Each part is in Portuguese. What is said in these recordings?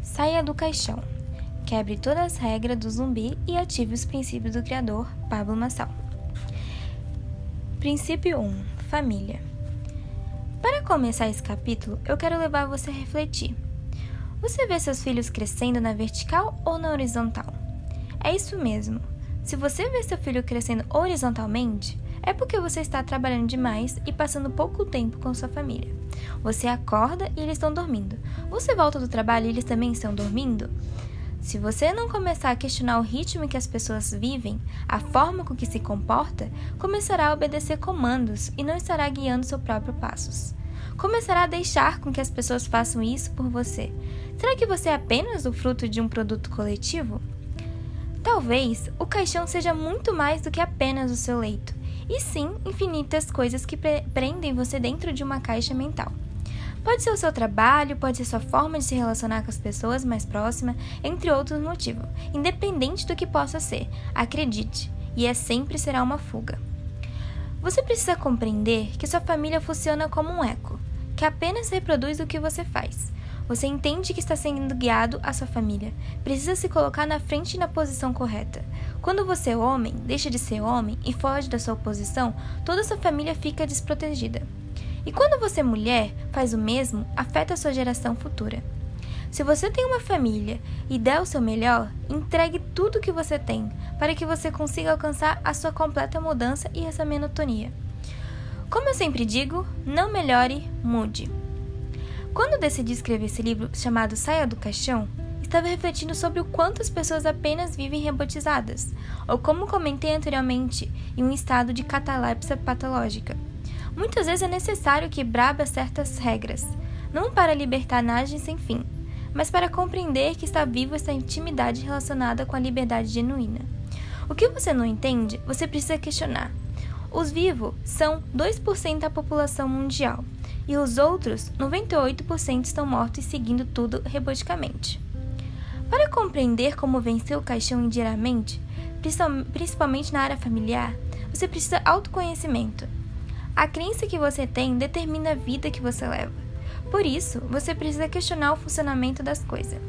Saia do caixão. Quebre todas as regras do zumbi e ative os princípios do criador, Pablo Marçal. Princípio 1. Família. Para começar esse capítulo, eu quero levar você a refletir. Você vê seus filhos crescendo na vertical ou na horizontal? É isso mesmo. Se você vê seu filho crescendo horizontalmente, é porque você está trabalhando demais e passando pouco tempo com sua família. Você acorda e eles estão dormindo. Você volta do trabalho e eles também estão dormindo? Se você não começar a questionar o ritmo em que as pessoas vivem, a forma com que se comporta, começará a obedecer comandos e não estará guiando seus próprios passos. Começará a deixar com que as pessoas façam isso por você. Será que você é apenas o fruto de um produto coletivo? Talvez o caixão seja muito mais do que apenas o seu leito, e sim infinitas coisas que prendem você dentro de uma caixa mental. Pode ser o seu trabalho, pode ser sua forma de se relacionar com as pessoas mais próximas, entre outros motivos. Independente do que possa ser, acredite, e sempre será uma fuga. Você precisa compreender que sua família funciona como um eco, que apenas reproduz o que você faz. Você entende que está sendo guiado à sua família. Precisa se colocar na frente e na posição correta. Quando você é homem, deixa de ser homem e foge da sua posição, toda a sua família fica desprotegida. E quando você é mulher, faz o mesmo, afeta a sua geração futura. Se você tem uma família e der o seu melhor, entregue tudo o que você tem, para que você consiga alcançar a sua completa mudança e essa monotonia. Como eu sempre digo, não melhore, mude. Quando decidi escrever esse livro chamado Saia do Caixão, estava refletindo sobre o quanto as pessoas apenas vivem robotizadas, ou como comentei anteriormente, em um estado de catalepsia patológica. Muitas vezes é necessário quebrar certas regras, não para libertinagem sem fim, mas para compreender que está vivo essa intimidade relacionada com a liberdade genuína. O que você não entende, você precisa questionar. Os vivos são 2% da população mundial, e os outros 98% estão mortos e seguindo tudo roboticamente. Para compreender como vencer o caixão indiretamente, principalmente na área familiar, você precisa de autoconhecimento. A crença que você tem determina a vida que você leva. Por isso, você precisa questionar o funcionamento das coisas.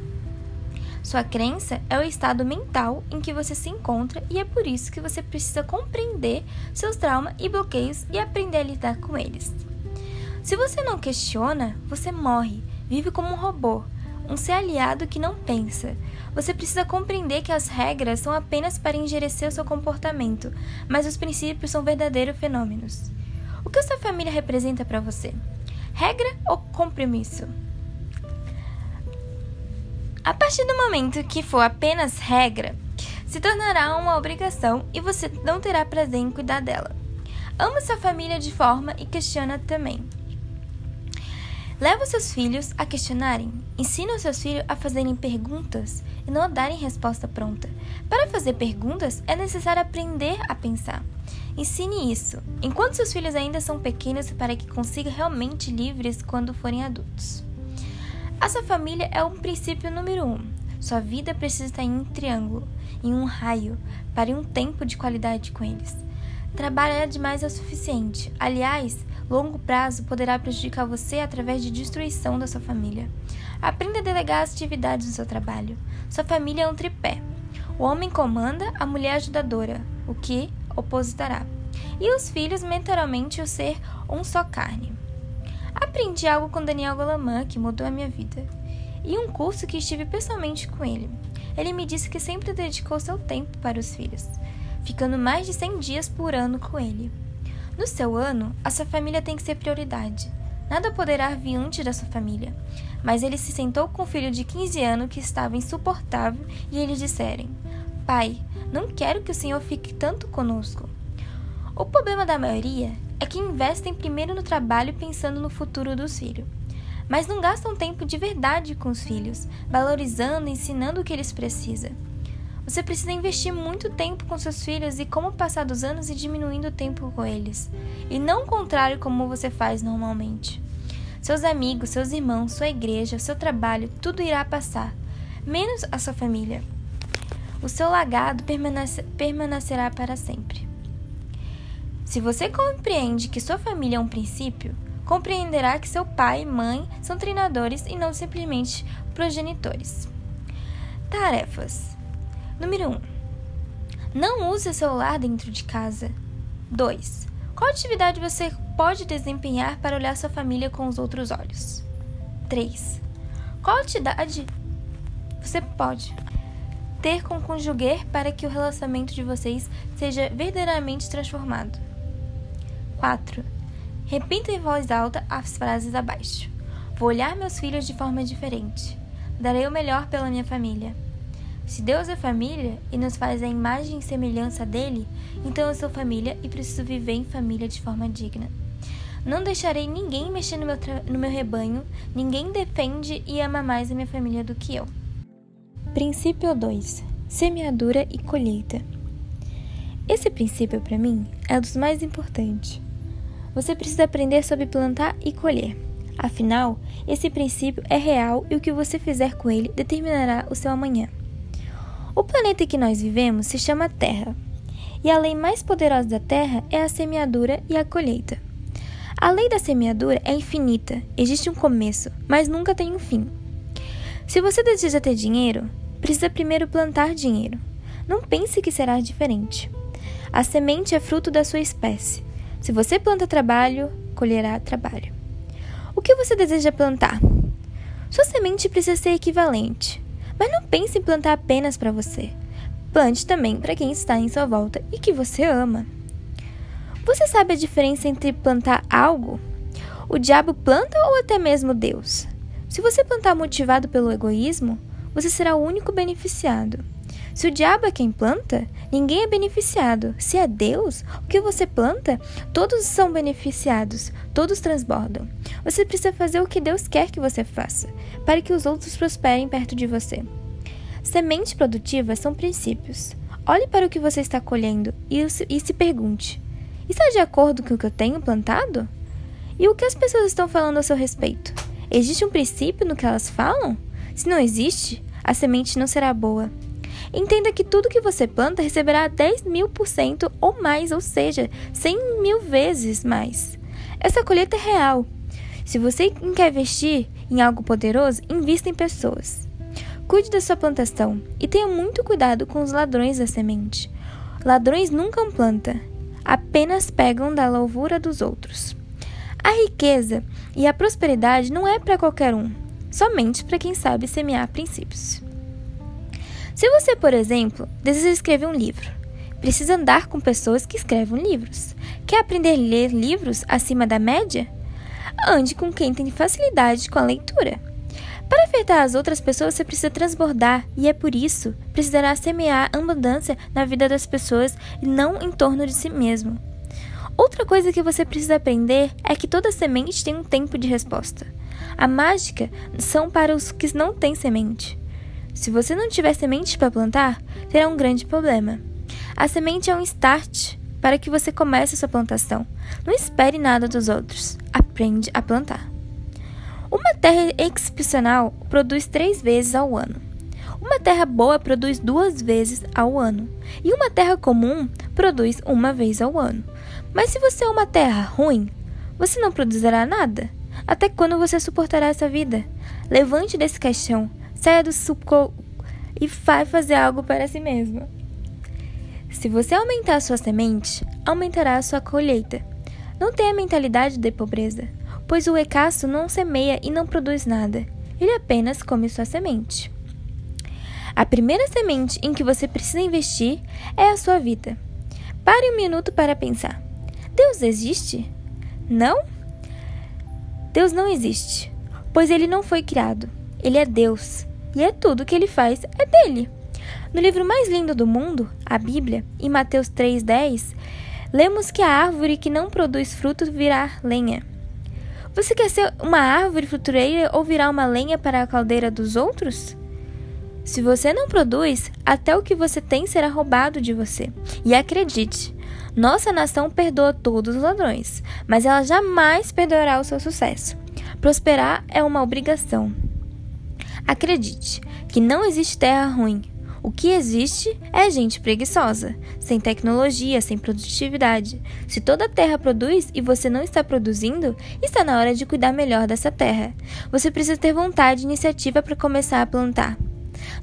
Sua crença é o estado mental em que você se encontra e é por isso que você precisa compreender seus traumas e bloqueios e aprender a lidar com eles. Se você não questiona, você morre, vive como um robô, um ser aliado que não pensa. Você precisa compreender que as regras são apenas para endurecer o seu comportamento, mas os princípios são verdadeiros fenômenos. O que a sua família representa para você? Regra ou compromisso? A partir do momento que for apenas regra, se tornará uma obrigação e você não terá prazer em cuidar dela. Ama sua família de forma e questiona também. Leva seus filhos a questionarem. Ensina os seus filhos a fazerem perguntas e não a darem resposta pronta. Para fazer perguntas, é necessário aprender a pensar. Ensine isso, enquanto seus filhos ainda são pequenos, para que consigam realmente livres quando forem adultos. A sua família é um princípio número 1. Sua vida precisa estar em um triângulo, em um raio, para um tempo de qualidade com eles. Trabalhar demais é o suficiente. Aliás, longo prazo poderá prejudicar você através de destruição da sua família. Aprenda a delegar as atividades do seu trabalho. Sua família é um tripé. O homem comanda, a mulher ajudadora, o que opositará. E os filhos, mentalmente, o ser um só carne. Aprendi algo com Daniel Goleman que mudou a minha vida. E um curso que estive pessoalmente com ele. Ele me disse que sempre dedicou seu tempo para os filhos, ficando mais de 100 dias por ano com ele. No seu ano, a sua família tem que ser prioridade. Nada poderá vir antes da sua família. Mas ele se sentou com o filho de 15 anos que estava insuportável e eles disseram: Pai, não quero que o Senhor fique tanto conosco. O problema da maioria é que investem primeiro no trabalho pensando no futuro dos filhos, mas não gastam tempo de verdade com os filhos, valorizando e ensinando o que eles precisam. Você precisa investir muito tempo com seus filhos e como passar dos anos e diminuindo o tempo com eles, e não o contrário como você faz normalmente. Seus amigos, seus irmãos, sua igreja, seu trabalho, tudo irá passar, menos a sua família. O seu legado permanecerá para sempre. Se você compreende que sua família é um princípio, compreenderá que seu pai e mãe são treinadores e não simplesmente progenitores. Tarefas. Número 1. Não use o celular dentro de casa. 2. Qual atividade você pode desempenhar para olhar sua família com os outros olhos? 3. Qual atividade você pode ter com o cônjuge para que o relacionamento de vocês seja verdadeiramente transformado? 4. Repita em voz alta as frases abaixo. Vou olhar meus filhos de forma diferente. Darei o melhor pela minha família. Se Deus é família e nos faz a imagem e semelhança dele, então eu sou família e preciso viver em família de forma digna. Não deixarei ninguém mexer no meu rebanho, ninguém defende e ama mais a minha família do que eu. Princípio 2. Semeadura e colheita. Esse princípio, para mim, é um dos mais importantes. Você precisa aprender sobre plantar e colher. Afinal, esse princípio é real e o que você fizer com ele determinará o seu amanhã. O planeta em que nós vivemos se chama Terra, e a lei mais poderosa da Terra é a semeadura e a colheita. A lei da semeadura é infinita, existe um começo, mas nunca tem um fim. Se você deseja ter dinheiro, precisa primeiro plantar dinheiro. Não pense que será diferente. A semente é fruto da sua espécie. Se você planta trabalho, colherá trabalho. O que você deseja plantar? Sua semente precisa ser equivalente. Mas não pense em plantar apenas para você. Plante também para quem está em sua volta e que você ama. Você sabe a diferença entre plantar algo? O diabo planta ou até mesmo Deus? Se você plantar motivado pelo egoísmo, você será o único beneficiado. Se o diabo é quem planta, ninguém é beneficiado. Se é Deus, o que você planta, todos são beneficiados, todos transbordam. Você precisa fazer o que Deus quer que você faça, para que os outros prosperem perto de você. Sementes produtivas são princípios. Olhe para o que você está colhendo e se pergunte: está de acordo com o que eu tenho plantado? E o que as pessoas estão falando a seu respeito? Existe um princípio no que elas falam? Se não existe, a semente não será boa. Entenda que tudo que você planta receberá 10.000% ou mais, ou seja, 100.000 vezes mais. Essa colheita é real. Se você quer investir em algo poderoso, invista em pessoas. Cuide da sua plantação e tenha muito cuidado com os ladrões da semente. Ladrões nunca plantam, apenas pegam da lavoura dos outros. A riqueza e a prosperidade não é para qualquer um, somente para quem sabe semear princípios. Se você, por exemplo, deseja escrever um livro, precisa andar com pessoas que escrevem livros. Quer aprender a ler livros acima da média? Ande com quem tem facilidade com a leitura. Para afetar as outras pessoas, você precisa transbordar, e é por isso precisará semear abundância na vida das pessoas e não em torno de si mesmo. Outra coisa que você precisa aprender é que toda semente tem um tempo de resposta. A mágica são para os que não têm semente. Se você não tiver semente para plantar, terá um grande problema. A semente é um start para que você comece a sua plantação. Não espere nada dos outros. Aprende a plantar. Uma terra excepcional produz 3 vezes ao ano. Uma terra boa produz 2 vezes ao ano. E uma terra comum produz 1 vez ao ano. Mas se você é uma terra ruim, você não produzirá nada. Até quando você suportará essa vida? Levante desse caixão. Saia do suco e vai fazer algo para si mesmo. Se você aumentar a sua semente, aumentará a sua colheita. Não tenha a mentalidade de pobreza, pois o ricaço não semeia e não produz nada. Ele apenas come sua semente. A primeira semente em que você precisa investir é a sua vida. Pare um minuto para pensar. Deus existe? Não? Deus não existe, pois ele não foi criado. Ele é Deus. E é tudo que ele faz é dele. No livro mais lindo do mundo, a Bíblia, em Mateus 3,10, lemos que a árvore que não produz fruto virá lenha. Você quer ser uma árvore frutureira ou virar uma lenha para a caldeira dos outros? Se você não produz, até o que você tem será roubado de você. E acredite, nossa nação perdoa todos os ladrões, mas ela jamais perdoará o seu sucesso. Prosperar é uma obrigação. Acredite que não existe terra ruim. O O que existe é gente preguiçosa, sem tecnologia, sem produtividade. Se toda a terra produz e você não está produzindo, está na hora de cuidar melhor dessa terra. Você precisa ter vontade e iniciativa para começar a plantar.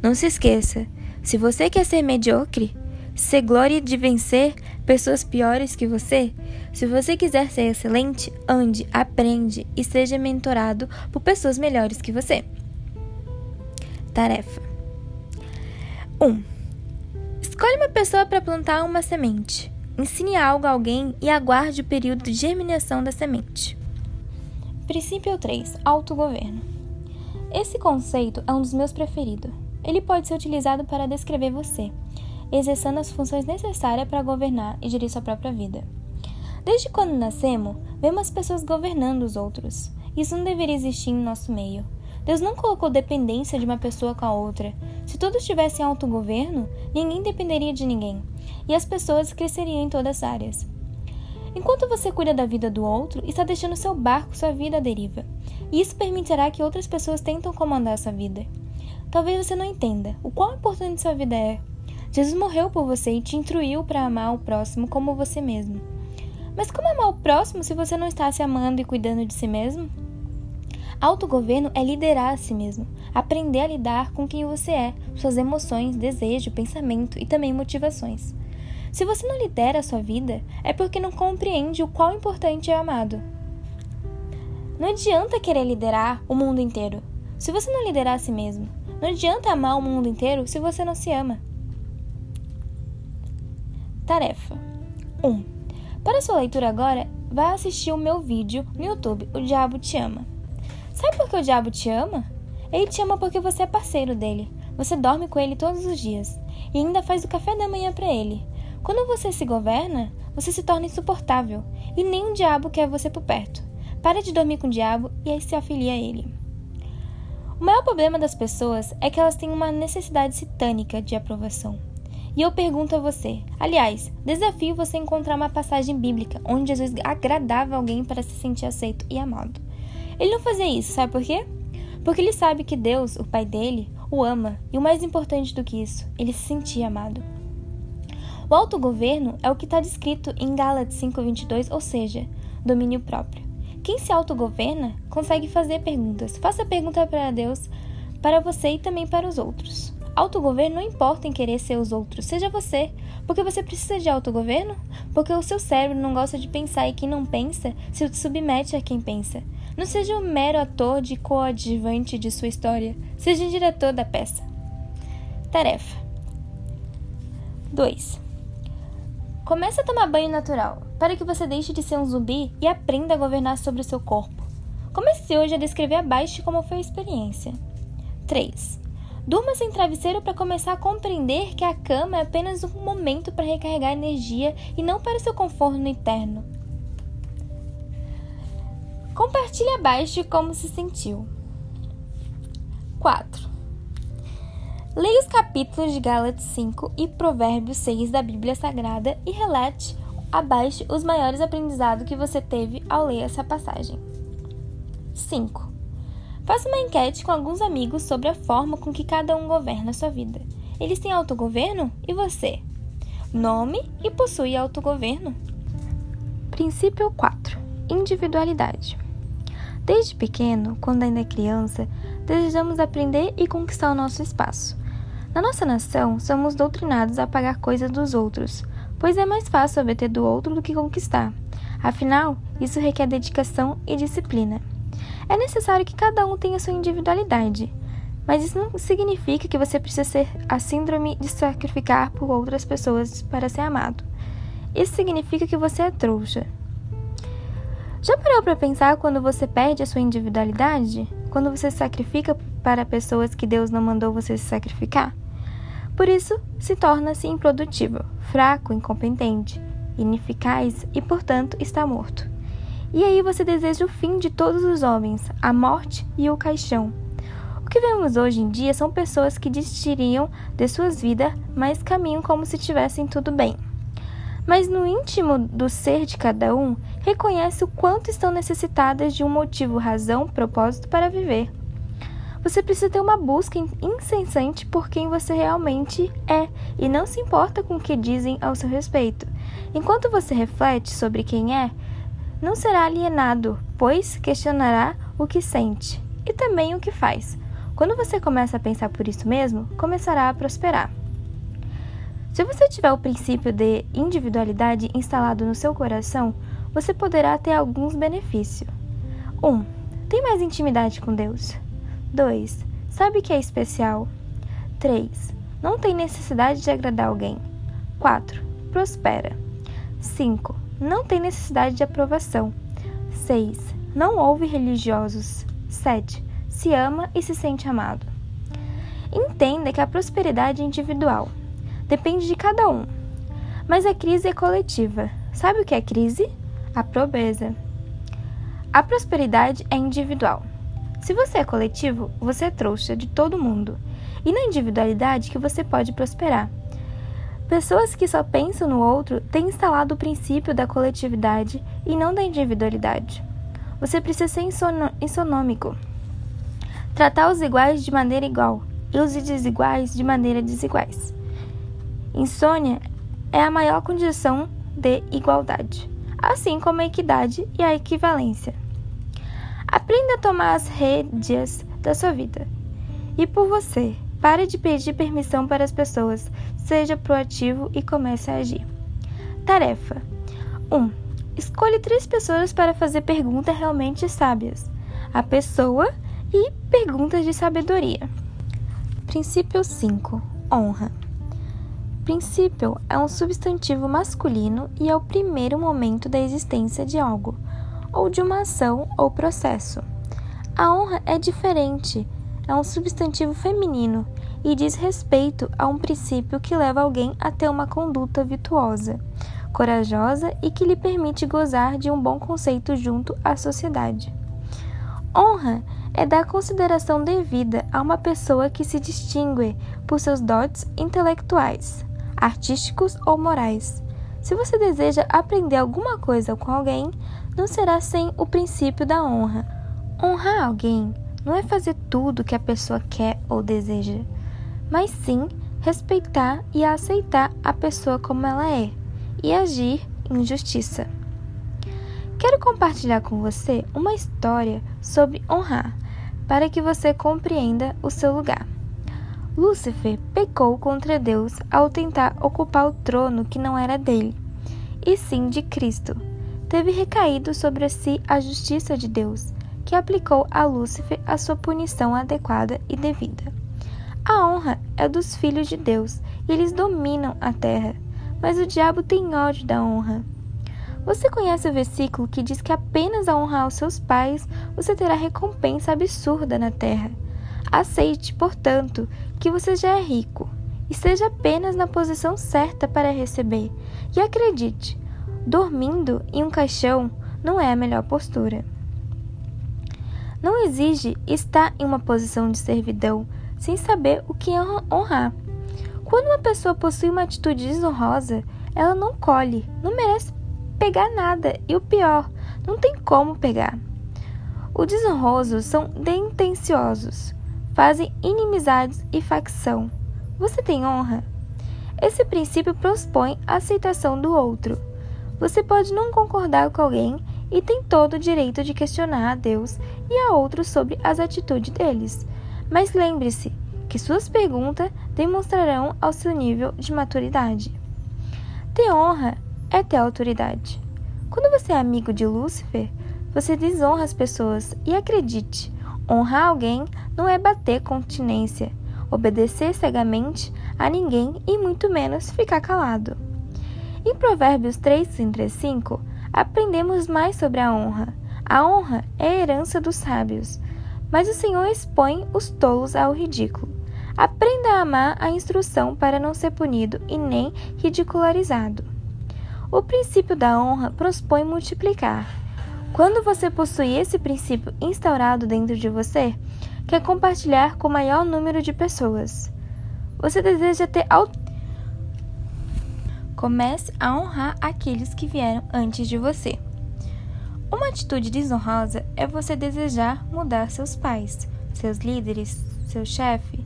Não se esqueça, se você quer ser medíocre, se glorie de vencer pessoas piores que você, se você quiser ser excelente, ande, aprende e seja mentorado por pessoas melhores que você. Tarefa 1. Escolhe uma pessoa para plantar uma semente. Ensine algo a alguém e aguarde o período de germinação da semente. Princípio 3. Autogoverno. Esse conceito é um dos meus preferidos. Ele pode ser utilizado para descrever você, exercendo as funções necessárias para governar e gerir sua própria vida. Desde quando nascemos, vemos as pessoas governando os outros. Isso não deveria existir em nosso meio. Deus não colocou dependência de uma pessoa com a outra. Se todos tivessem autogoverno, ninguém dependeria de ninguém, e as pessoas cresceriam em todas as áreas. Enquanto você cuida da vida do outro, está deixando seu barco, sua vida à deriva, e isso permitirá que outras pessoas tentem comandar a sua vida. Talvez você não entenda o quão importante sua vida é. Jesus morreu por você e te instruiu para amar o próximo como você mesmo. Mas como amar o próximo se você não está se amando e cuidando de si mesmo? Autogoverno é liderar a si mesmo, aprender a lidar com quem você é, suas emoções, desejo, pensamento e também motivações. Se você não lidera a sua vida, é porque não compreende o quão importante é amado. Não adianta querer liderar o mundo inteiro, se você não liderar a si mesmo. Não adianta amar o mundo inteiro se você não se ama. Tarefa 1. Para sua leitura agora, vá assistir o meu vídeo no YouTube, O Diabo Te Ama. Sabe por que o diabo te ama? Ele te ama porque você é parceiro dele. Você dorme com ele todos os dias e ainda faz o café da manhã para ele. Quando você se governa, você se torna insuportável e nem o diabo quer você por perto. Para de dormir com o diabo e aí se afilia a ele. O maior problema das pessoas é que elas têm uma necessidade satânica de aprovação. E eu pergunto a você, aliás, desafio você a encontrar uma passagem bíblica onde Jesus agradava alguém para se sentir aceito e amado. Ele não fazia isso, sabe por quê? Porque ele sabe que Deus, o Pai dele, o ama, e o mais importante do que isso, ele se sentia amado. O autogoverno é o que está descrito em Gálatas 5:22, ou seja, domínio próprio. Quem se autogoverna consegue fazer perguntas. Faça pergunta para Deus, para você e também para os outros. Autogoverno não importa em querer ser os outros, seja você. Porque você precisa de autogoverno? Porque o seu cérebro não gosta de pensar e quem não pensa se submete a quem pensa. Não seja um mero ator de coadjuvante de sua história, seja o diretor da peça. Tarefa 2. Comece a tomar banho natural, para que você deixe de ser um zumbi e aprenda a governar sobre o seu corpo. Comece hoje a descrever abaixo como foi a experiência. 3. Durma sem travesseiro para começar a compreender que a cama é apenas um momento para recarregar energia e não para o seu conforto no interno. Compartilhe abaixo como se sentiu. 4. Leia os capítulos de Gálatas 5 e Provérbios 6 da Bíblia Sagrada e relate abaixo os maiores aprendizados que você teve ao ler essa passagem. 5. Faça uma enquete com alguns amigos sobre a forma com que cada um governa a sua vida. Eles têm autogoverno? E você? Nome e possui autogoverno? Princípio 4. Individualidade. Desde pequeno, quando ainda é criança, desejamos aprender e conquistar o nosso espaço. Na nossa nação, somos doutrinados a pagar coisas dos outros, pois é mais fácil obter do outro do que conquistar. Afinal, isso requer dedicação e disciplina. É necessário que cada um tenha sua individualidade, mas isso não significa que você precisa ser a síndrome de sacrificar por outras pessoas para ser amado. Isso significa que você é trouxa. Já parou para pensar quando você perde a sua individualidade? Quando você se sacrifica para pessoas que Deus não mandou você se sacrificar? Por isso, se torna-se improdutivo, fraco, incompetente, ineficaz e, portanto, está morto. E aí você deseja o fim de todos os homens, a morte e o caixão. O que vemos hoje em dia são pessoas que desistiram de suas vidas, mas caminham como se tivessem tudo bem. Mas no íntimo do ser de cada um, reconhece o quanto estão necessitadas de um motivo, razão, propósito para viver. Você precisa ter uma busca incessante por quem você realmente é e não se importa com o que dizem ao seu respeito. Enquanto você reflete sobre quem é, não será alienado, pois questionará o que sente e também o que faz. Quando você começa a pensar por isso mesmo, começará a prosperar. Se você tiver o princípio de individualidade instalado no seu coração, você poderá ter alguns benefícios. 1. Tem mais intimidade com Deus. 2. Sabe que é especial. 3. Não tem necessidade de agradar alguém. 4. Prospera. 5. Não tem necessidade de aprovação. 6. Não ouve religiosos. 7. Se ama e se sente amado. Entenda que a prosperidade é individual. Depende de cada um. Mas a crise é coletiva. Sabe o que é crise? A pobreza. A prosperidade é individual. Se você é coletivo, você é trouxa de todo mundo. E na individualidade que você pode prosperar. Pessoas que só pensam no outro têm instalado o princípio da coletividade e não da individualidade. Você precisa ser isonômico. Tratar os iguais de maneira igual e os desiguais de maneira desiguais. Insônia é a maior condição de igualdade, assim como a equidade e a equivalência. Aprenda a tomar as rédeas da sua vida. E por você, pare de pedir permissão para as pessoas, seja proativo e comece a agir. Tarefa 1. Escolha 3 pessoas para fazer perguntas realmente sábias. A pessoa e perguntas de sabedoria. Princípio 5. Honra. Princípio é um substantivo masculino e é o primeiro momento da existência de algo, ou de uma ação ou processo. A honra é diferente, é um substantivo feminino e diz respeito a um princípio que leva alguém a ter uma conduta virtuosa, corajosa e que lhe permite gozar de um bom conceito junto à sociedade. Honra é dar consideração devida a uma pessoa que se distingue por seus dotes intelectuais, artísticos ou morais. Se você deseja aprender alguma coisa com alguém, não será sem o princípio da honra. Honrar alguém não é fazer tudo o que a pessoa quer ou deseja, mas sim respeitar e aceitar a pessoa como ela é e agir em justiça. Quero compartilhar com você uma história sobre honrar, para que você compreenda o seu lugar. Lúcifer pecou contra Deus ao tentar ocupar o trono que não era dele, e sim de Cristo. Teve recaído sobre si a justiça de Deus, que aplicou a Lúcifer a sua punição adequada e devida. A honra é dos filhos de Deus, e eles dominam a terra, mas o diabo tem ódio da honra. Você conhece o versículo que diz que apenas a honrar os seus pais você terá recompensa absurda na terra. Aceite, portanto, que você já é rico, e esteja apenas na posição certa para receber. E acredite, dormindo em um caixão não é a melhor postura. Não exige estar em uma posição de servidão sem saber o que é honrar. Quando uma pessoa possui uma atitude desonrosa, ela não colhe, não merece pegar nada e o pior, não tem como pegar. Os desonrosos são despretensiosos, fazem inimizades e facção. Você tem honra? Esse princípio propõe a aceitação do outro. Você pode não concordar com alguém e tem todo o direito de questionar a Deus e a outros sobre as atitudes deles. Mas lembre-se que suas perguntas demonstrarão ao seu nível de maturidade. Ter honra é ter autoridade. Quando você é amigo de Lúcifer, você desonra as pessoas e acredite, honrar alguém não é bater continência, obedecer cegamente a ninguém e muito menos ficar calado. Em Provérbios 3:5, aprendemos mais sobre a honra. A honra é a herança dos sábios, mas o Senhor expõe os tolos ao ridículo. Aprenda a amar a instrução para não ser punido e nem ridicularizado. O princípio da honra propõe multiplicar. Quando você possui esse princípio instaurado dentro de você, quer compartilhar com o maior número de pessoas. Você deseja ter Comece a honrar aqueles que vieram antes de você. Uma atitude desonrosa é você desejar mudar seus pais, seus líderes, seu chefe.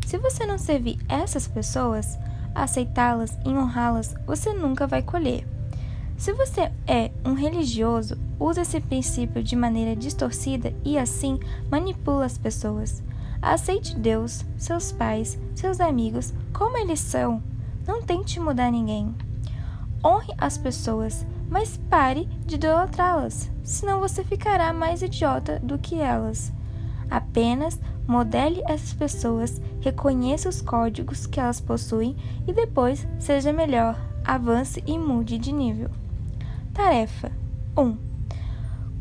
Se você não servir essas pessoas, aceitá-las e honrá-las, você nunca vai colher. Se você é um religioso, usa esse princípio de maneira distorcida e assim manipula as pessoas. Aceite Deus, seus pais, seus amigos, como eles são. Não tente mudar ninguém. Honre as pessoas, mas pare de idolatrá-las, senão você ficará mais idiota do que elas. Apenas modele essas pessoas, reconheça os códigos que elas possuem e depois seja melhor, avance e mude de nível. Tarefa 1.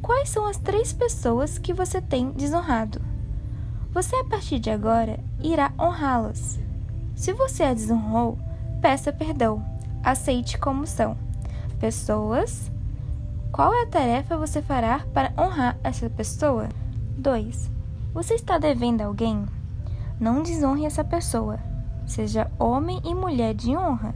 Quais são as 3 pessoas que você tem desonrado? Você, a partir de agora, irá honrá-las. Se você a desonrou, peça perdão. Aceite como são. Pessoas. Qual é a tarefa você fará para honrar essa pessoa? 2. Você está devendo a alguém? Não desonre essa pessoa. Seja homem e mulher de honra.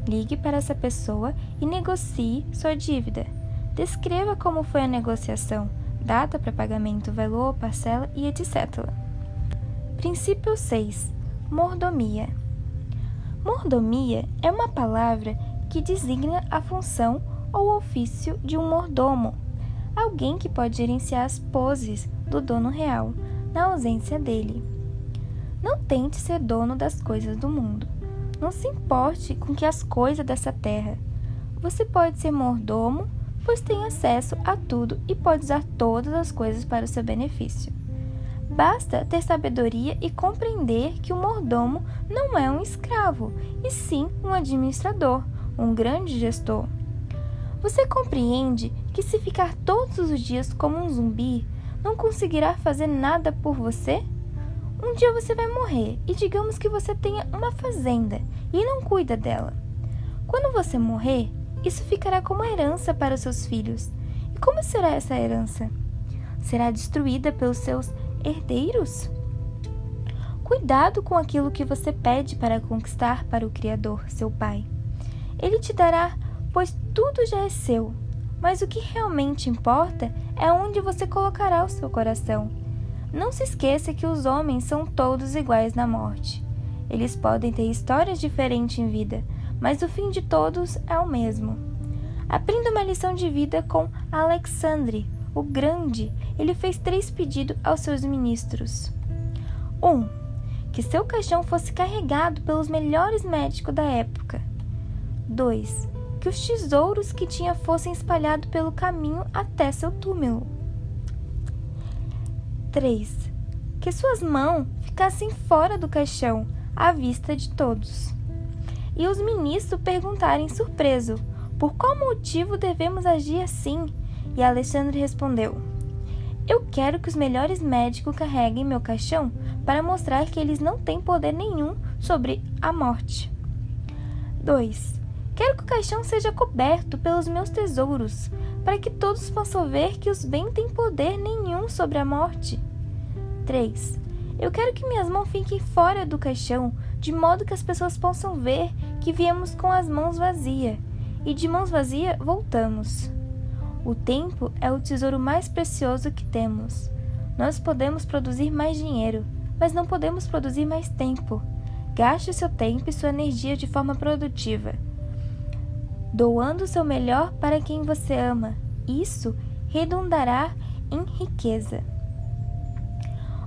Ligue para essa pessoa e negocie sua dívida. Descreva como foi a negociação, data para pagamento, valor, parcela e etc. Princípio 6. Mordomia. Mordomia é uma palavra que designa a função ou ofício de um mordomo, alguém que pode gerenciar as poses do dono real, na ausência dele. Não tente ser dono das coisas do mundo. Não se importe com que as coisas dessa terra. Você pode ser mordomo, pois tem acesso a tudo e pode usar todas as coisas para o seu benefício. Basta ter sabedoria e compreender que o mordomo não é um escravo, e sim um administrador, um grande gestor. Você compreende que se ficar todos os dias como um zumbi, não conseguirá fazer nada por você? Um dia você vai morrer e digamos que você tenha uma fazenda e não cuida dela. Quando você morrer, isso ficará como herança para os seus filhos. E como será essa herança? Será destruída pelos seus herdeiros? Cuidado com aquilo que você pede para conquistar para o Criador, seu Pai. Ele te dará, pois tudo já é seu. Mas o que realmente importa é onde você colocará o seu coração. Não se esqueça que os homens são todos iguais na morte. Eles podem ter histórias diferentes em vida, mas o fim de todos é o mesmo. Aprenda uma lição de vida com Alexandre, o Grande. Ele fez 3 pedidos aos seus ministros. 1. Que seu caixão fosse carregado pelos melhores médicos da época. 2. Que os tesouros que tinha fossem espalhados pelo caminho até seu túmulo. 3. Que suas mãos ficassem fora do caixão, à vista de todos. E os ministros perguntarem surpreso, por qual motivo devemos agir assim? E Alexandre respondeu, eu quero que os melhores médicos carreguem meu caixão para mostrar que eles não têm poder nenhum sobre a morte. 2. Quero que o caixão seja coberto pelos meus tesouros, para que todos possam ver que os bens têm poder nenhum sobre a morte. 3. Eu quero que minhas mãos fiquem fora do caixão, de modo que as pessoas possam ver que viemos com as mãos vazias, e de mãos vazias voltamos. O tempo é o tesouro mais precioso que temos. Nós podemos produzir mais dinheiro, mas não podemos produzir mais tempo. Gaste seu tempo e sua energia de forma produtiva, doando o seu melhor para quem você ama. Isso redundará em riqueza.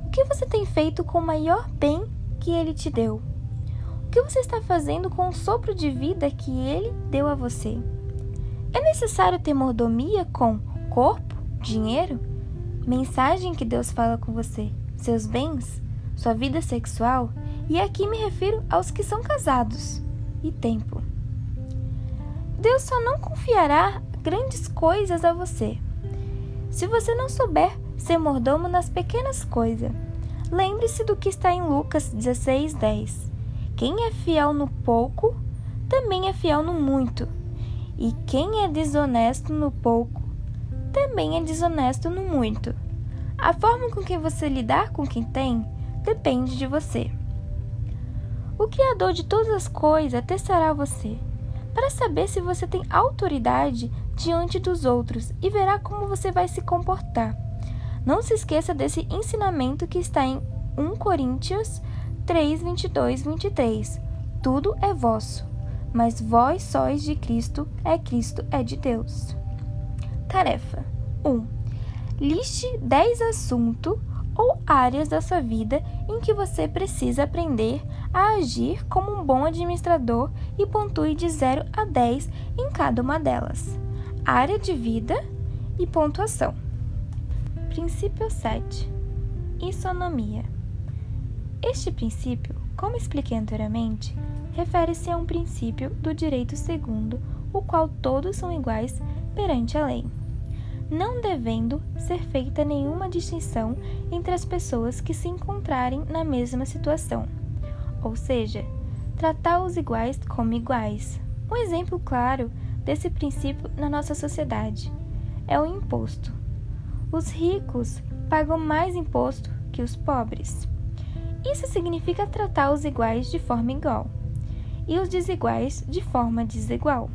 O que você tem feito com o maior bem que ele te deu? O que você está fazendo com o sopro de vida que ele deu a você? É necessário ter mordomia com corpo, dinheiro, mensagem que Deus fala com você, seus bens, sua vida sexual, e aqui me refiro aos que são casados, e tempo. Deus só não confiará grandes coisas a você se você não souber ser mordomo nas pequenas coisas. Lembre-se do que está em Lucas 16:10. Quem é fiel no pouco, também é fiel no muito. E quem é desonesto no pouco, também é desonesto no muito. A forma com que você lidar com quem tem, depende de você. O Criador de todas as coisas testará você, para saber se você tem autoridade diante dos outros e verá como você vai se comportar. Não se esqueça desse ensinamento que está em 1 Coríntios 3, 22, 23. Tudo é vosso, mas vós sois de Cristo é de Deus. Tarefa 1. Liste 10 assuntos ou áreas da sua vida em que você precisa aprender a agir como um bom administrador e pontue de 0 a 10 em cada uma delas. Área de vida e pontuação. Princípio 7. Isonomia. Este princípio, como expliquei anteriormente, refere-se a um princípio do direito segundo, o qual todos são iguais perante a lei, não devendo ser feita nenhuma distinção entre as pessoas que se encontrarem na mesma situação, ou seja, tratar os iguais como iguais. Um exemplo claro desse princípio na nossa sociedade é o imposto. Os ricos pagam mais imposto que os pobres. Isso significa tratar os iguais de forma igual e os desiguais de forma desigual.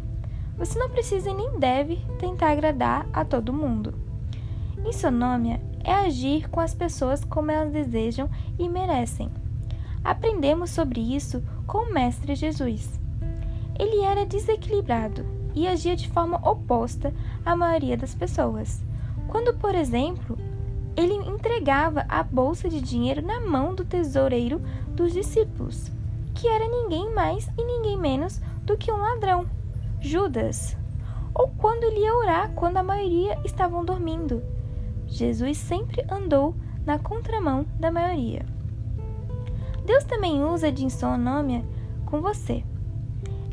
Você não precisa e nem deve tentar agradar a todo mundo. Isonômia é agir com as pessoas como elas desejam e merecem. Aprendemos sobre isso com o Mestre Jesus. Ele era desequilibrado e agia de forma oposta à maioria das pessoas. Quando, por exemplo, ele entregava a bolsa de dinheiro na mão do tesoureiro dos discípulos, que era ninguém mais e ninguém menos do que um ladrão, Judas. Ou quando ele ia orar quando a maioria estavam dormindo. Jesus sempre andou na contramão da maioria. Deus também usa de isonômia com você.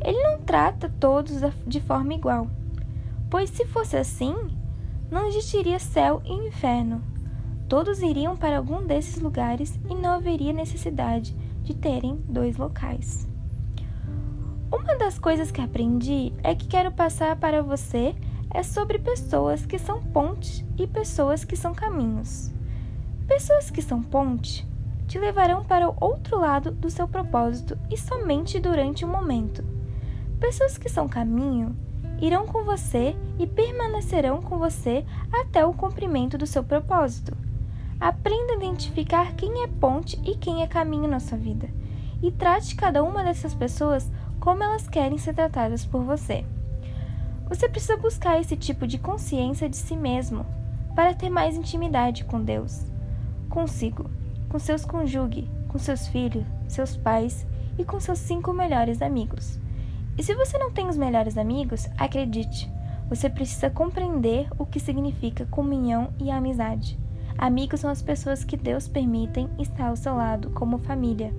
Ele não trata todos de forma igual, pois se fosse assim, não existiria céu e inferno. Todos iriam para algum desses lugares e não haveria necessidade de terem 2 locais. Uma das coisas que aprendi é que quero passar para você é sobre pessoas que são pontes e pessoas que são caminhos. Pessoas que são ponte te levarão para o outro lado do seu propósito e somente durante um momento. Pessoas que são caminho irão com você e permanecerão com você até o cumprimento do seu propósito. Aprenda a identificar quem é ponte e quem é caminho na sua vida e trate cada uma dessas pessoas como elas querem ser tratadas por você. Você precisa buscar esse tipo de consciência de si mesmo para ter mais intimidade com Deus, consigo, com seus cônjuges, com seus filhos, seus pais e com seus 5 melhores amigos. E se você não tem os melhores amigos, acredite, você precisa compreender o que significa comunhão e amizade. Amigos são as pessoas que Deus permite estar ao seu lado como família.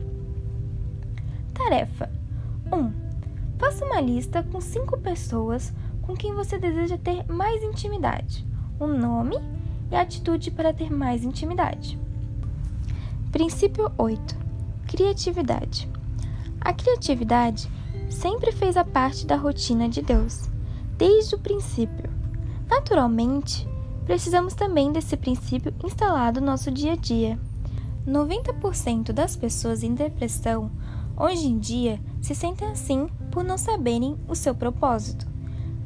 Tarefa 1. Faça uma lista com 5 pessoas com quem você deseja ter mais intimidade, um nome e atitude para ter mais intimidade. Princípio 8. Criatividade. A criatividade sempre fez a parte da rotina de Deus, desde o princípio. Naturalmente, precisamos também desse princípio instalado no nosso dia a dia. 90% das pessoas em depressão hoje em dia se sentem assim por não saberem o seu propósito.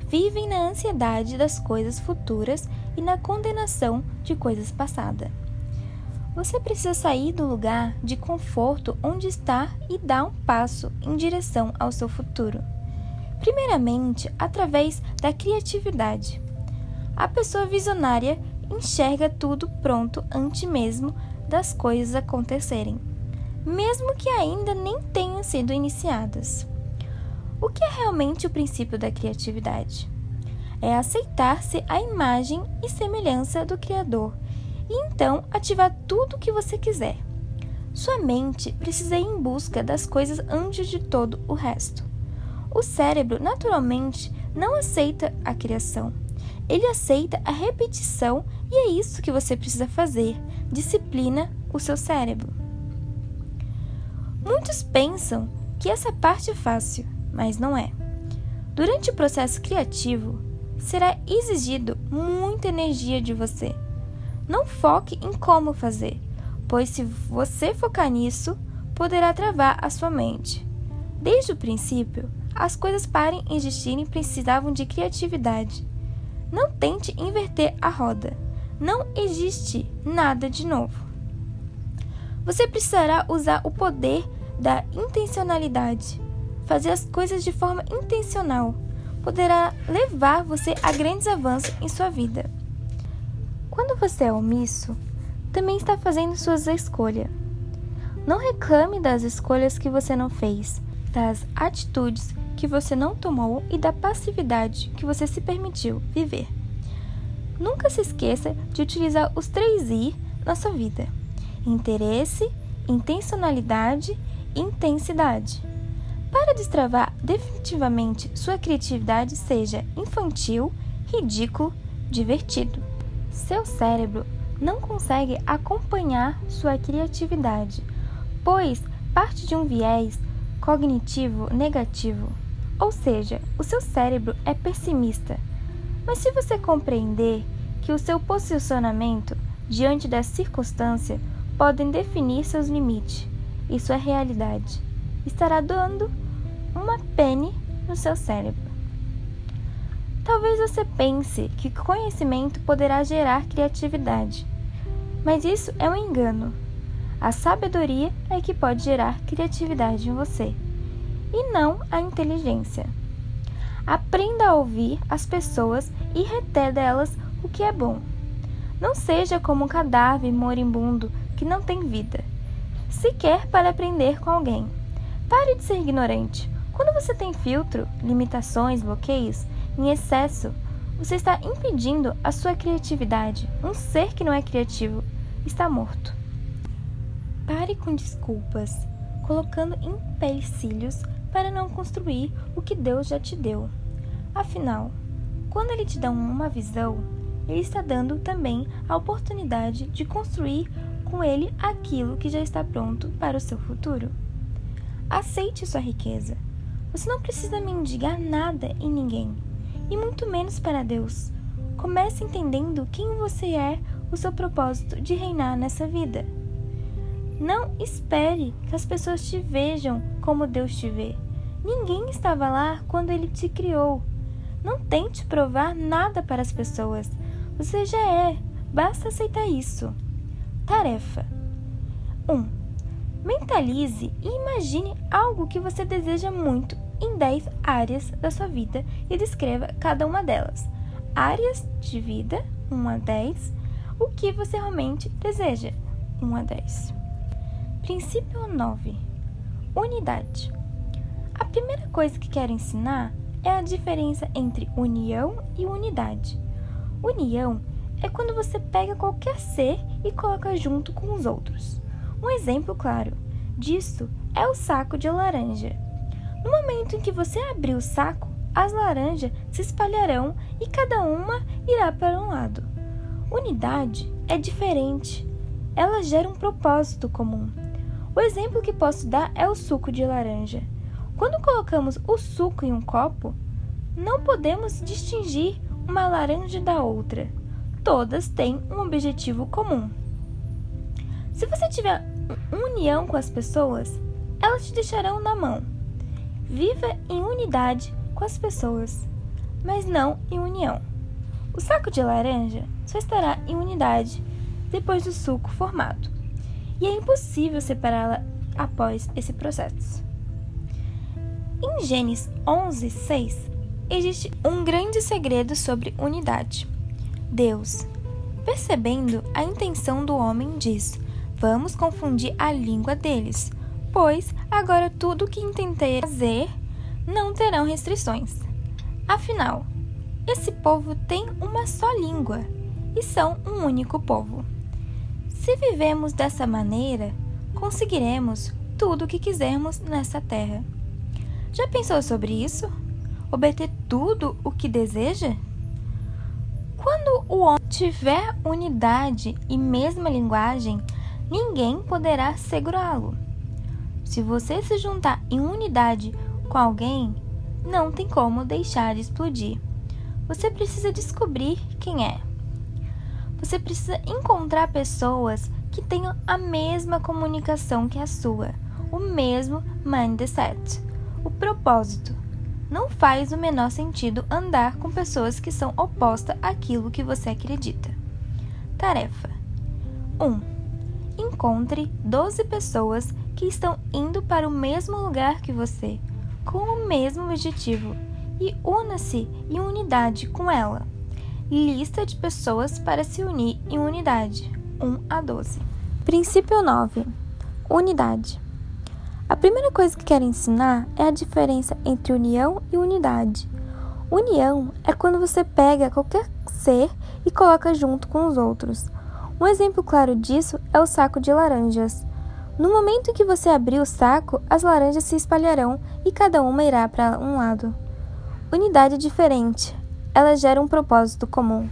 Vivem na ansiedade das coisas futuras e na condenação de coisas passadas. Você precisa sair do lugar de conforto onde está e dar um passo em direção ao seu futuro. Primeiramente, através da criatividade. A pessoa visionária enxerga tudo pronto antes mesmo das coisas acontecerem, mesmo que ainda nem tenham sido iniciadas. O que é realmente o princípio da criatividade? É aceitar-se à imagem e semelhança do Criador e então ativar tudo o que você quiser. Sua mente precisa ir em busca das coisas antes de todo o resto. O cérebro, naturalmente, não aceita a criação. Ele aceita a repetição e é isso que você precisa fazer. Disciplina o seu cérebro. Muitos pensam que essa parte é fácil, mas não é. Durante o processo criativo, será exigido muita energia de você. Não foque em como fazer, pois se você focar nisso, poderá travar a sua mente. Desde o princípio, as coisas para existirem precisavam de criatividade. Não tente inverter a roda. Não existe nada de novo. Você precisará usar o poder da intencionalidade. Fazer as coisas de forma intencional poderá levar você a grandes avanços em sua vida. Quando você é omisso, também está fazendo suas escolhas. Não reclame das escolhas que você não fez, das atitudes que você não tomou e da passividade que você se permitiu viver. Nunca se esqueça de utilizar os 3 I na sua vida: interesse, intencionalidade e intensidade. Para destravar definitivamente sua criatividade, seja infantil, ridículo, divertido. Seu cérebro não consegue acompanhar sua criatividade, pois parte de um viés cognitivo negativo, ou seja, o seu cérebro é pessimista. Mas se você compreender que o seu posicionamento diante das circunstâncias podem definir seus limites e sua realidade, estará dando uma pane no seu cérebro. Talvez você pense que conhecimento poderá gerar criatividade, mas isso é um engano. A sabedoria é que pode gerar criatividade em você, e não a inteligência. Aprenda a ouvir as pessoas e reter delas o que é bom. Não seja como um cadáver moribundo que não tem vida, sequer para aprender com alguém. Pare de ser ignorante. Quando você tem filtro, limitações, bloqueios em excesso, você está impedindo a sua criatividade. Um ser que não é criativo está morto. Pare com desculpas, colocando empecilhos para não construir o que Deus já te deu. Afinal, quando Ele te dá uma visão, Ele está dando também a oportunidade de construir com Ele aquilo que já está pronto para o seu futuro. Aceite sua riqueza. Você não precisa mendigar nada em ninguém, e muito menos para Deus. Comece entendendo quem você é, o seu propósito de reinar nessa vida. Não espere que as pessoas te vejam como Deus te vê. Ninguém estava lá quando Ele te criou. Não tente provar nada para as pessoas. Você já é. Basta aceitar isso. Tarefa 1. Mentalize e imagine algo que você deseja muito em 10 áreas da sua vida e descreva cada uma delas. Áreas de vida, 1 a 10. O que você realmente deseja, 1 a 10. Princípio 9. Unidade. A primeira coisa que quero ensinar é a diferença entre união e unidade. União é quando você pega qualquer ser e coloca junto com os outros. Um exemplo claro disso é o saco de laranja. No momento em que você abrir o saco, as laranjas se espalharão e cada uma irá para um lado. Unidade é diferente. Ela gera um propósito comum. O exemplo que posso dar é o suco de laranja. Quando colocamos o suco em um copo, não podemos distinguir uma laranja da outra. Todas têm um objetivo comum. Se você tiver união com as pessoas, elas te deixarão na mão. Viva em unidade com as pessoas, mas não em união. O saco de laranja só estará em unidade depois do suco formado, e é impossível separá-la após esse processo. Em Gênesis 11:6, existe um grande segredo sobre unidade. Deus, percebendo a intenção do homem, diz: vamos confundir a língua deles, pois agora tudo o que intentei fazer não terão restrições. Afinal, esse povo tem uma só língua e são um único povo. Se vivemos dessa maneira, conseguiremos tudo o que quisermos nessa terra. Já pensou sobre isso? Obter tudo o que deseja? Quando o homem tiver unidade e mesma linguagem, ninguém poderá segurá-lo. Se você se juntar em unidade com alguém, não tem como deixar de explodir. Você precisa descobrir quem é. Você precisa encontrar pessoas que tenham a mesma comunicação que a sua, o mesmo mindset, o propósito. Não faz o menor sentido andar com pessoas que são opostas àquilo que você acredita. Tarefa 1. Encontre 12 pessoas que estão indo para o mesmo lugar que você, com o mesmo objetivo, e una-se em unidade com ela. Lista de pessoas para se unir em unidade, 1 a 12. Princípio 9. Unidade. A primeira coisa que quero ensinar é a diferença entre união e unidade. União é quando você pega qualquer ser e coloca junto com os outros. Um exemplo claro disso é o saco de laranjas. No momento em que você abrir o saco, as laranjas se espalharão e cada uma irá para um lado. Unidade é diferente. Ela gera um propósito comum.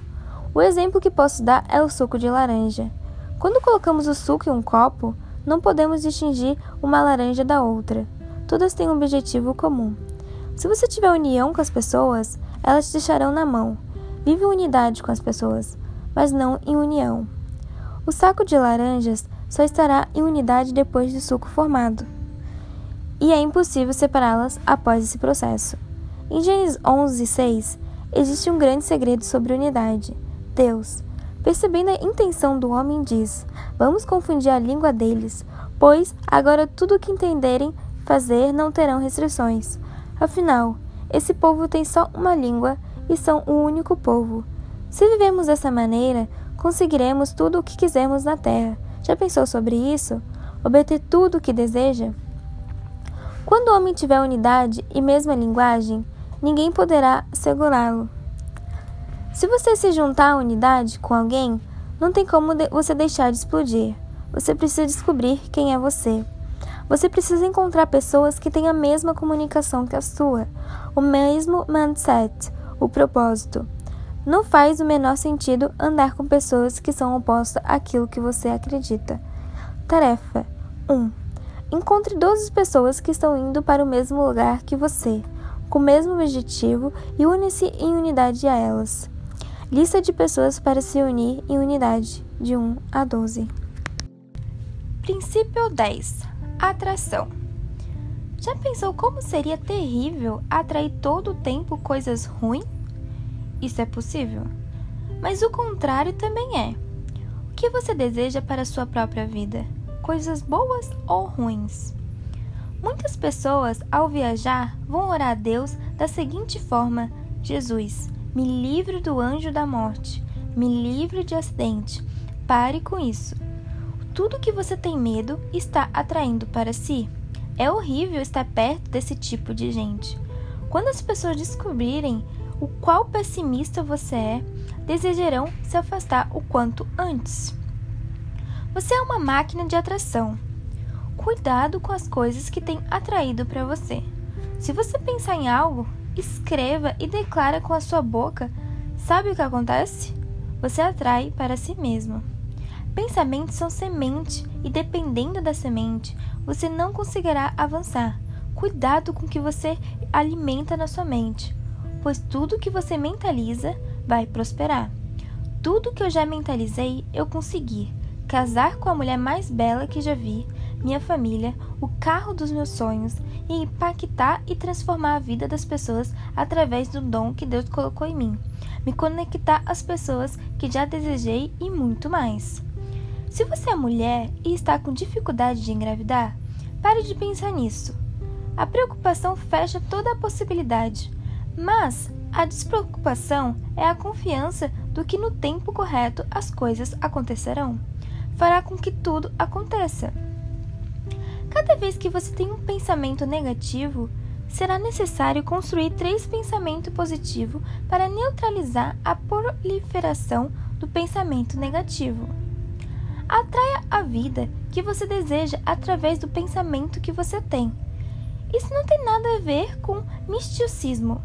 O exemplo que posso dar é o suco de laranja. Quando colocamos o suco em um copo, não podemos distinguir uma laranja da outra. Todas têm um objetivo comum. Se você tiver união com as pessoas, elas te deixarão na mão. Vive em unidade com as pessoas, mas não em união. O saco de laranjas só estará em unidade depois do suco formado. E é impossível separá-las após esse processo. Em Gênesis 11:6, existe um grande segredo sobre unidade. Deus, percebendo a intenção do homem, diz: vamos confundir a língua deles, pois agora tudo o que entenderem fazer não terão restrições. Afinal, esse povo tem só uma língua e são um único povo. Se vivemos dessa maneira, conseguiremos tudo o que quisermos na terra. Já pensou sobre isso? Obter tudo o que deseja? Quando o homem tiver unidade e mesma linguagem, ninguém poderá segurá-lo. Se você se juntar à unidade com alguém, não tem como você deixar de explodir. Você precisa descobrir quem é você. Você precisa encontrar pessoas que têm a mesma comunicação que a sua, o mesmo mindset, o propósito. Não faz o menor sentido andar com pessoas que são opostas àquilo que você acredita. Tarefa 1. Encontre 12 pessoas que estão indo para o mesmo lugar que você, com o mesmo objetivo, e une-se em unidade a elas. Lista de pessoas para se unir em unidade, de 1 a 12. Princípio 10. Atração. Já pensou como seria terrível atrair todo o tempo coisas ruins? Isso é possível. Mas o contrário também é. O que você deseja para a sua própria vida? Coisas boas ou ruins? Muitas pessoas, ao viajar, vão orar a Deus da seguinte forma: Jesus, me livre do anjo da morte, me livre de acidente. Pare com isso. Tudo que você tem medo está atraindo para si. É horrível estar perto desse tipo de gente. Quando as pessoas descobrirem o quão pessimista você é, desejarão se afastar o quanto antes. Você é uma máquina de atração. Cuidado com as coisas que têm atraído para você. Se você pensar em algo, escreva e declara com a sua boca. Sabe o que acontece? Você atrai para si mesmo. Pensamentos são semente e, dependendo da semente, você não conseguirá avançar. Cuidado com o que você alimenta na sua mente, pois tudo que você mentaliza vai prosperar. Tudo que eu já mentalizei, eu consegui. Casar com a mulher mais bela que já vi, minha família, o carro dos meus sonhos, e impactar e transformar a vida das pessoas através do dom que Deus colocou em mim. Me conectar às pessoas que já desejei e muito mais. Se você é mulher e está com dificuldade de engravidar, pare de pensar nisso. A preocupação fecha toda a possibilidade, mas a despreocupação é a confiança do que no tempo correto as coisas acontecerão. Fará com que tudo aconteça. Cada vez que você tem um pensamento negativo, será necessário construir 3 pensamentos positivos para neutralizar a proliferação do pensamento negativo. Atraia a vida que você deseja através do pensamento que você tem. Isso não tem nada a ver com misticismo.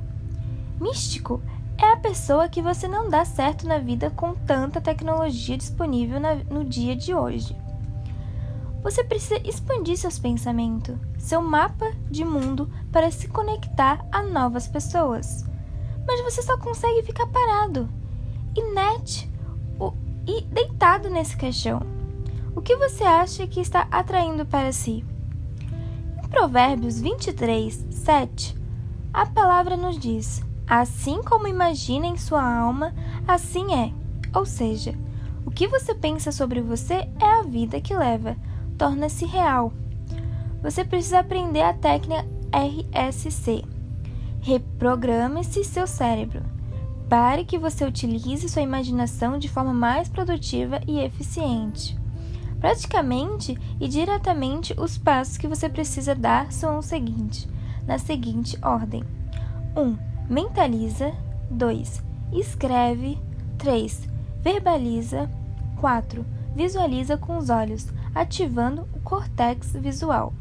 Místico é a pessoa que você não dá certo na vida com tanta tecnologia disponível no dia de hoje. Você precisa expandir seus pensamentos, seu mapa de mundo, para se conectar a novas pessoas. Mas você só consegue ficar parado, inerte e deitado nesse caixão. O que você acha que está atraindo para si? Em Provérbios 23:7, a palavra nos diz: assim como imagina em sua alma, assim é. Ou seja, O que você pensa sobre você é a vida que leva, torna-se real. Você precisa aprender a técnica RSC. Reprograme-se seu cérebro. Para que você utilize sua imaginação de forma mais produtiva e eficiente. Praticamente e diretamente, os passos que você precisa dar são os seguintes, na seguinte ordem: 1. Mentaliza. 2. Escreve. 3. Verbaliza. 4. Visualiza com os olhos, ativando o córtex visual.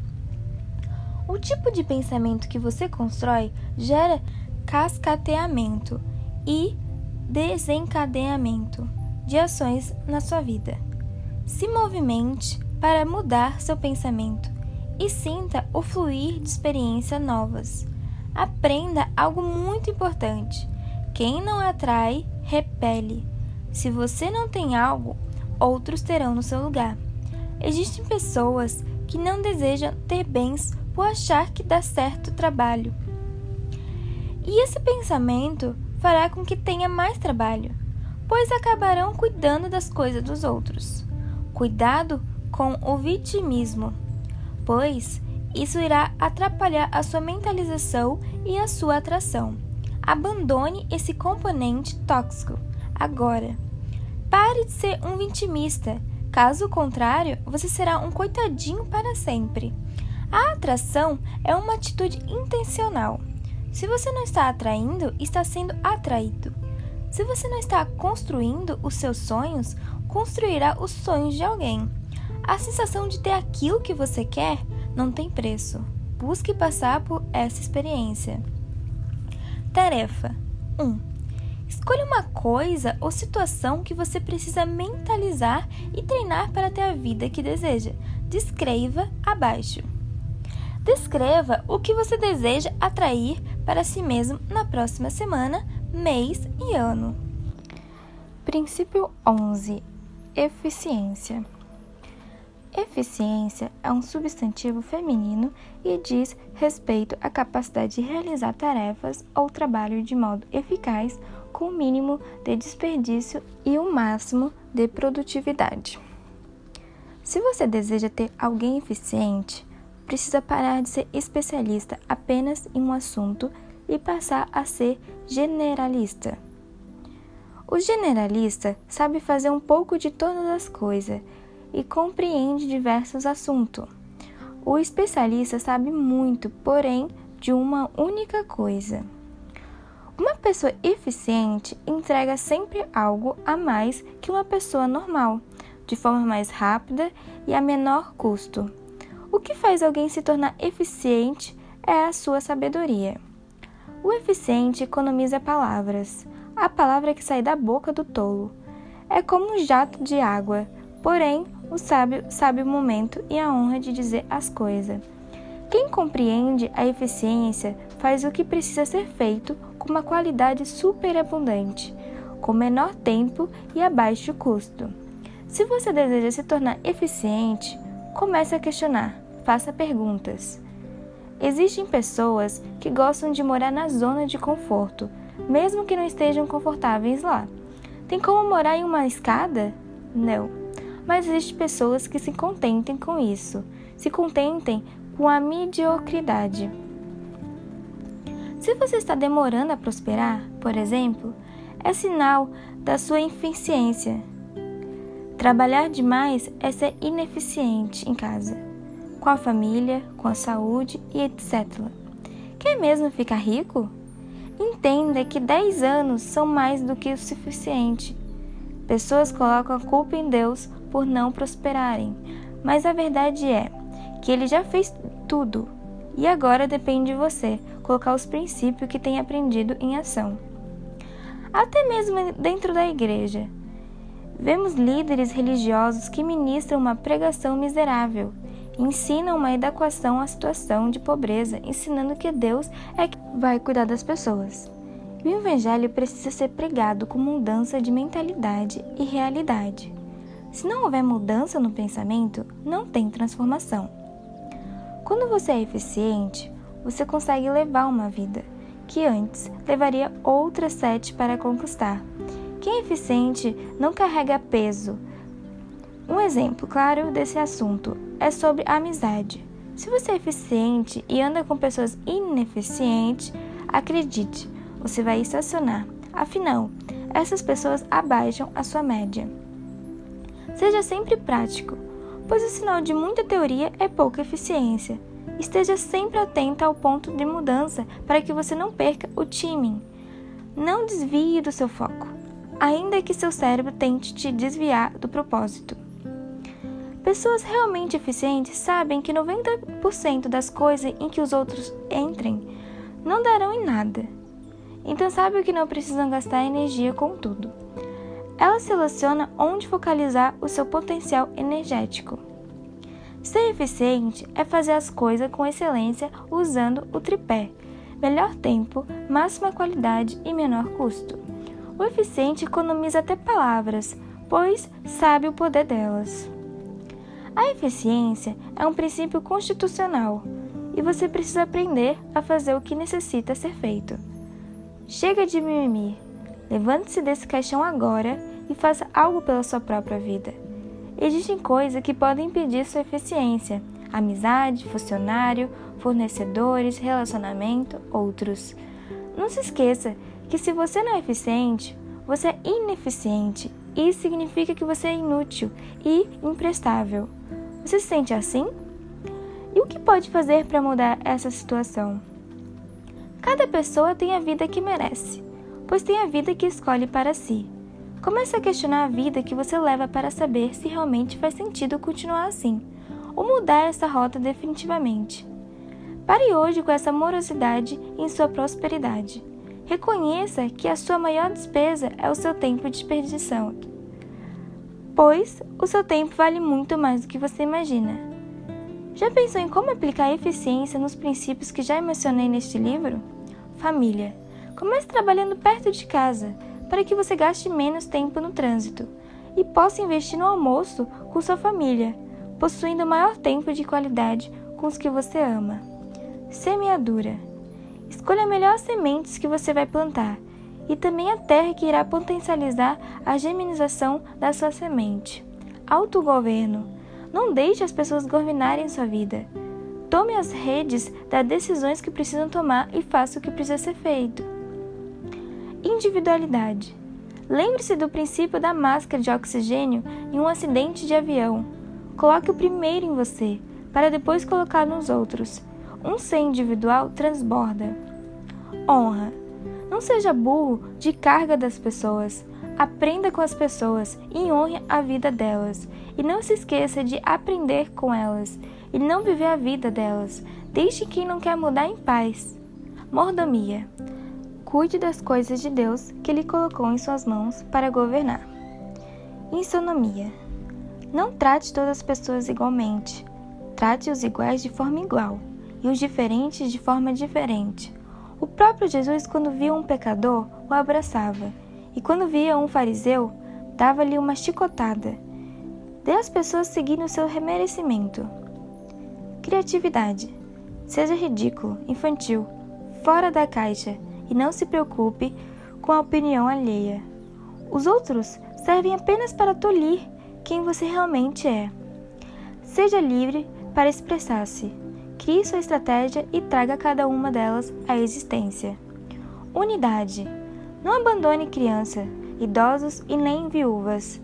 O tipo de pensamento que você constrói gera cascateamento e desencadeamento de ações na sua vida. Se movimente para mudar seu pensamento e sinta o fluir de experiências novas. Aprenda algo muito importante. Quem não atrai, repele. Se você não tem algo, outros terão no seu lugar. Existem pessoas que não desejam ter bens por achar que dá certo o trabalho. E esse pensamento fará com que tenha mais trabalho, pois acabarão cuidando das coisas dos outros. Cuidado com o vitimismo, pois isso irá atrapalhar a sua mentalização e a sua atração. Abandone esse componente tóxico agora. Pare de ser um vitimista. Caso contrário, você será um coitadinho para sempre. A atração é uma atitude intencional. Se você não está atraindo, está sendo atraído. Se você não está construindo os seus sonhos, construirá os sonhos de alguém. A sensação de ter aquilo que você quer não tem preço. Busque passar por essa experiência. Tarefa 1. Escolha uma coisa ou situação que você precisa mentalizar e treinar para ter a vida que deseja. Descreva abaixo. Descreva o que você deseja atrair para si mesmo na próxima semana, mês e ano. Princípio 11. Eficiência. Eficiência é um substantivo feminino e diz respeito à capacidade de realizar tarefas ou trabalho de modo eficaz, com o mínimo de desperdício e o máximo de produtividade. Se você deseja ter alguém eficiente, precisa parar de ser especialista apenas em um assunto e passar a ser generalista. O generalista sabe fazer um pouco de todas as coisas e compreende diversos assuntos. O especialista sabe muito, porém, de uma única coisa. Uma pessoa eficiente entrega sempre algo a mais que uma pessoa normal, de forma mais rápida e a menor custo. O que faz alguém se tornar eficiente é a sua sabedoria. O eficiente economiza palavras. A palavra que sai da boca do tolo é como um jato de água, porém o sábio sabe o momento e a honra de dizer as coisas. Quem compreende a eficiência faz o que precisa ser feito com uma qualidade superabundante, com menor tempo e a baixo custo. Se você deseja se tornar eficiente, comece a questionar, faça perguntas. Existem pessoas que gostam de morar na zona de conforto, mesmo que não estejam confortáveis lá. Tem como morar em uma escada? Não. Mas existem pessoas que se contentem com isso, se contentem com a mediocridade. Se você está demorando a prosperar, por exemplo, é sinal da sua eficiência. Trabalhar demais é ser ineficiente em casa, com a família, com a saúde e etc. Quer mesmo ficar rico? Entenda que 10 anos são mais do que o suficiente. Pessoas colocam a culpa em Deus por não prosperarem, mas a verdade é que Ele já fez tudo e agora depende de você colocar os princípios que tem aprendido em ação. Até mesmo dentro da igreja, vemos líderes religiosos que ministram uma pregação miserável, ensinam uma adequação à situação de pobreza, ensinando que Deus é que vai cuidar das pessoas. E o evangelho precisa ser pregado com mudança de mentalidade e realidade. Se não houver mudança no pensamento, não tem transformação. Quando você é eficiente, você consegue levar uma vida que antes levaria outras 7 para conquistar, que Quem é eficiente não carrega peso. Um exemplo claro desse assunto é sobre a amizade. Se você é eficiente e anda com pessoas ineficientes, acredite, você vai estacionar. Afinal, essas pessoas abaixam a sua média. Seja sempre prático, pois o sinal de muita teoria é pouca eficiência. Esteja sempre atento ao ponto de mudança para que você não perca o timing. Não desvie do seu foco, ainda que seu cérebro tente te desviar do propósito. Pessoas realmente eficientes sabem que 90% das coisas em que os outros entrem não darão em nada. Então sabem que não precisam gastar energia com tudo. Ela seleciona onde focalizar o seu potencial energético. Ser eficiente é fazer as coisas com excelência usando o tripé: melhor tempo, máxima qualidade e menor custo. O eficiente economiza até palavras, pois sabe o poder delas. A eficiência é um princípio constitucional e você precisa aprender a fazer o que necessita ser feito. Chega de mimimi. Levante-se desse caixão agora e faça algo pela sua própria vida. Existem coisas que podem impedir sua eficiência: amizade, funcionário, fornecedores, relacionamento, outros. Não se esqueça que se você não é eficiente, você é ineficiente. Isso significa que você é inútil e imprestável. Você se sente assim? E o que pode fazer para mudar essa situação? Cada pessoa tem a vida que merece, pois tem a vida que escolhe para si. Comece a questionar a vida que você leva para saber se realmente faz sentido continuar assim, ou mudar essa rota definitivamente. Pare hoje com essa morosidade em sua prosperidade. Reconheça que a sua maior despesa é o seu tempo de desperdição, pois o seu tempo vale muito mais do que você imagina. Já pensou em como aplicar a eficiência nos princípios que já mencionei neste livro? Família. Comece trabalhando perto de casa, para que você gaste menos tempo no trânsito e possa investir no almoço com sua família, possuindo maior tempo de qualidade com os que você ama. Semeadura. Escolha melhor sementes que você vai plantar e também a terra que irá potencializar a germinação da sua semente. Autogoverno. Não deixe as pessoas governarem sua vida. Tome as rédeas das decisões que precisam tomar e faça o que precisa ser feito. Individualidade. Lembre-se do princípio da máscara de oxigênio em um acidente de avião. Coloque o primeiro em você, para depois colocar nos outros. Um ser individual transborda. Honra. Não seja burro de carga das pessoas. Aprenda com as pessoas e honre a vida delas. E não se esqueça de aprender com elas e não viver a vida delas. Deixe quem não quer mudar em paz. Mordomia. Cuide das coisas de Deus que Ele colocou em suas mãos para governar. Isonomia. Não trate todas as pessoas igualmente. Trate os iguais de forma igual e os diferentes de forma diferente. O próprio Jesus, quando via um pecador, o abraçava, e quando via um fariseu, dava-lhe uma chicotada. Dê às pessoas seguindo o seu remerecimento. Criatividade. Seja ridículo, infantil, fora da caixa e não se preocupe com a opinião alheia. Os outros servem apenas para tolir quem você realmente é. Seja livre para expressar-se. Crie sua estratégia e traga cada uma delas à existência. Unidade. Não abandone crianças, idosos e nem viúvas,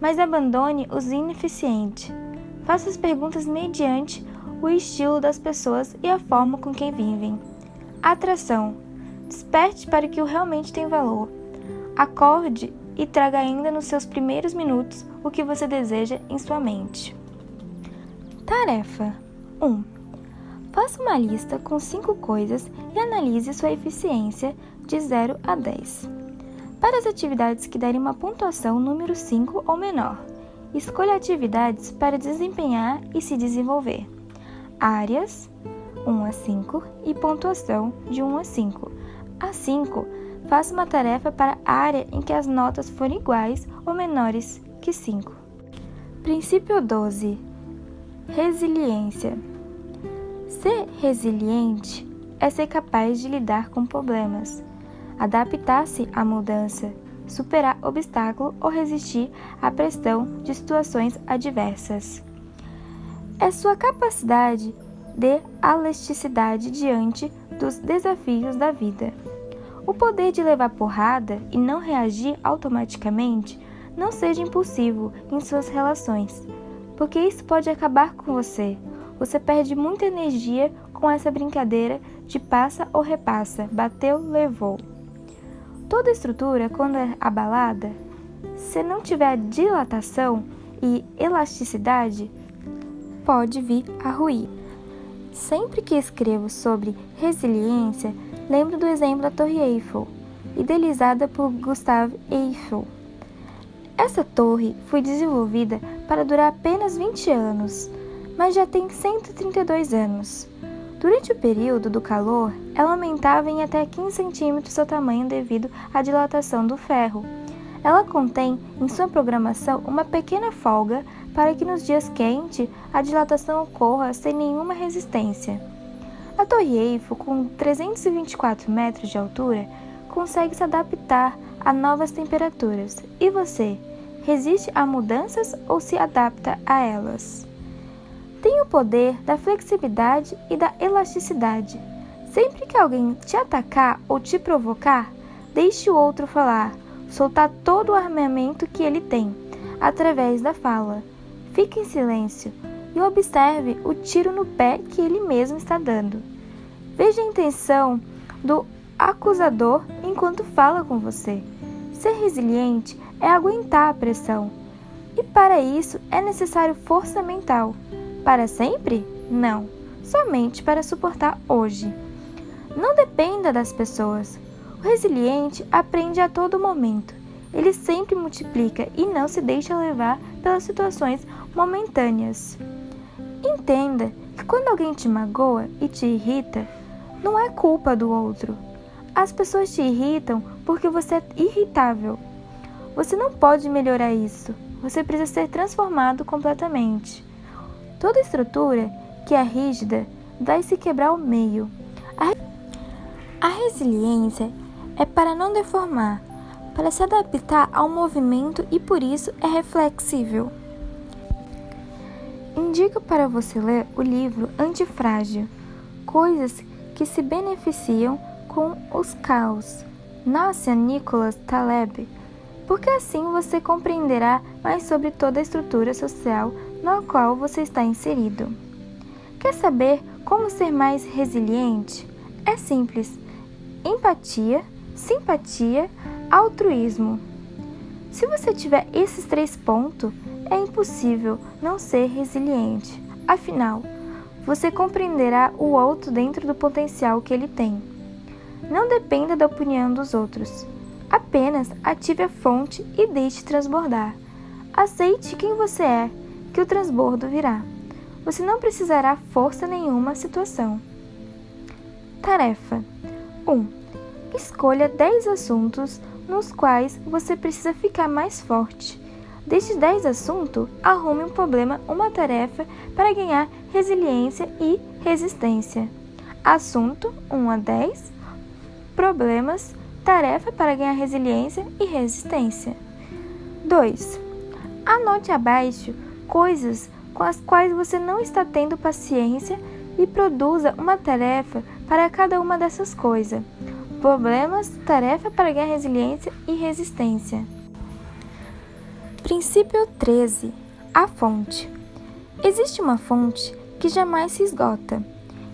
mas abandone os ineficientes. Faça as perguntas mediante o estilo das pessoas e a forma com que vivem. Atração. Desperte para o que realmente tem valor. Acorde e traga ainda nos seus primeiros minutos o que você deseja em sua mente. Tarefa 1. Faça uma lista com 5 coisas e analise sua eficiência de 0 a 10. Para as atividades que derem uma pontuação número 5 ou menor, escolha atividades para desempenhar e se desenvolver. Áreas 1 a 5 e pontuação de 1 a 5. A 5, faça uma tarefa para a área em que as notas forem iguais ou menores que 5. Princípio 12. Resiliência. Ser resiliente é ser capaz de lidar com problemas, adaptar-se à mudança, superar obstáculos ou resistir à pressão de situações adversas. É sua capacidade de elasticidade diante dos desafios da vida. O poder de levar porrada e não reagir automaticamente. Não seja impulsivo em suas relações, porque isso pode acabar com você. Você perde muita energia com essa brincadeira de passa ou repassa, bateu, levou. Toda estrutura, quando é abalada, se não tiver dilatação e elasticidade, pode vir a ruir. Sempre que escrevo sobre resiliência, lembro do exemplo da Torre Eiffel, idealizada por Gustave Eiffel. Essa torre foi desenvolvida para durar apenas 20 anos, mas já tem 132 anos. Durante o período do calor, ela aumentava em até 15 centímetros seu tamanho devido à dilatação do ferro. Ela contém em sua programação uma pequena folga para que nos dias quentes a dilatação ocorra sem nenhuma resistência. A Torre Eiffel, com 324 metros de altura, consegue se adaptar a novas temperaturas. E você, resiste a mudanças ou se adapta a elas? Tem o poder da flexibilidade e da elasticidade. Sempre que alguém te atacar ou te provocar, deixe o outro falar, soltar todo o armamento que ele tem, através da fala. Fique em silêncio e observe o tiro no pé que ele mesmo está dando. Veja a intenção do acusador enquanto fala com você. Ser resiliente é aguentar a pressão. E para isso é necessário força mental. Para sempre? Não. Somente para suportar hoje. Não dependa das pessoas. O resiliente aprende a todo momento. Ele sempre multiplica e não se deixa levar pelas situações momentâneas. Entenda que quando alguém te magoa e te irrita, não é culpa do outro. As pessoas te irritam porque você é irritável. Você não pode melhorar isso. Você precisa ser transformado completamente. Toda estrutura que é rígida vai se quebrar ao meio. A resiliência é para não deformar, para se adaptar ao movimento e por isso é reflexível. Indico para você ler o livro Antifrágil, Coisas que se beneficiam com os caos, Nassim Nicholas Taleb, porque assim você compreenderá mais sobre toda a estrutura social na qual você está inserido. Quer saber como ser mais resiliente? É simples: empatia, simpatia, altruísmo. Se você tiver esses 3 pontos, é impossível não ser resiliente. Afinal, você compreenderá o outro dentro do potencial que ele tem. Não dependa da opinião dos outros. Apenas ative a fonte e deixe transbordar. Aceite quem você é, que o transbordo virá. Você não precisará força nenhuma situação. Tarefa 1. Escolha 10 assuntos nos quais você precisa ficar mais forte. Destes 10 assuntos, arrume um problema, uma tarefa para ganhar resiliência e resistência. Assunto 1 a 10. Problemas, tarefa para ganhar resiliência e resistência. 2. Anote abaixo coisas com as quais você não está tendo paciência e produza uma tarefa para cada uma dessas coisas. Problemas, tarefa para ganhar resiliência e resistência. Princípio 13. A fonte. Existe uma fonte que jamais se esgota,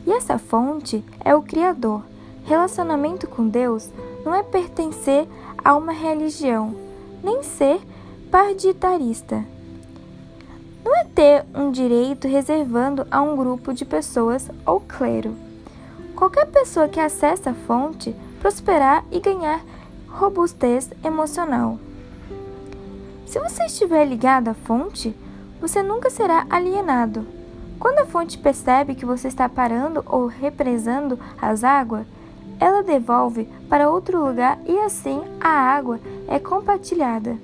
e essa fonte é o Criador. Relacionamento com Deus não é pertencer a uma religião, nem ser partidarista. Não é ter um direito reservando a um grupo de pessoas ou clero. Qualquer pessoa que acessa a fonte prosperar e ganhar robustez emocional. Se você estiver ligado à fonte, você nunca será alienado. Quando a fonte percebe que você está parando ou represando as águas, ela devolve para outro lugar e assim a água é compartilhada.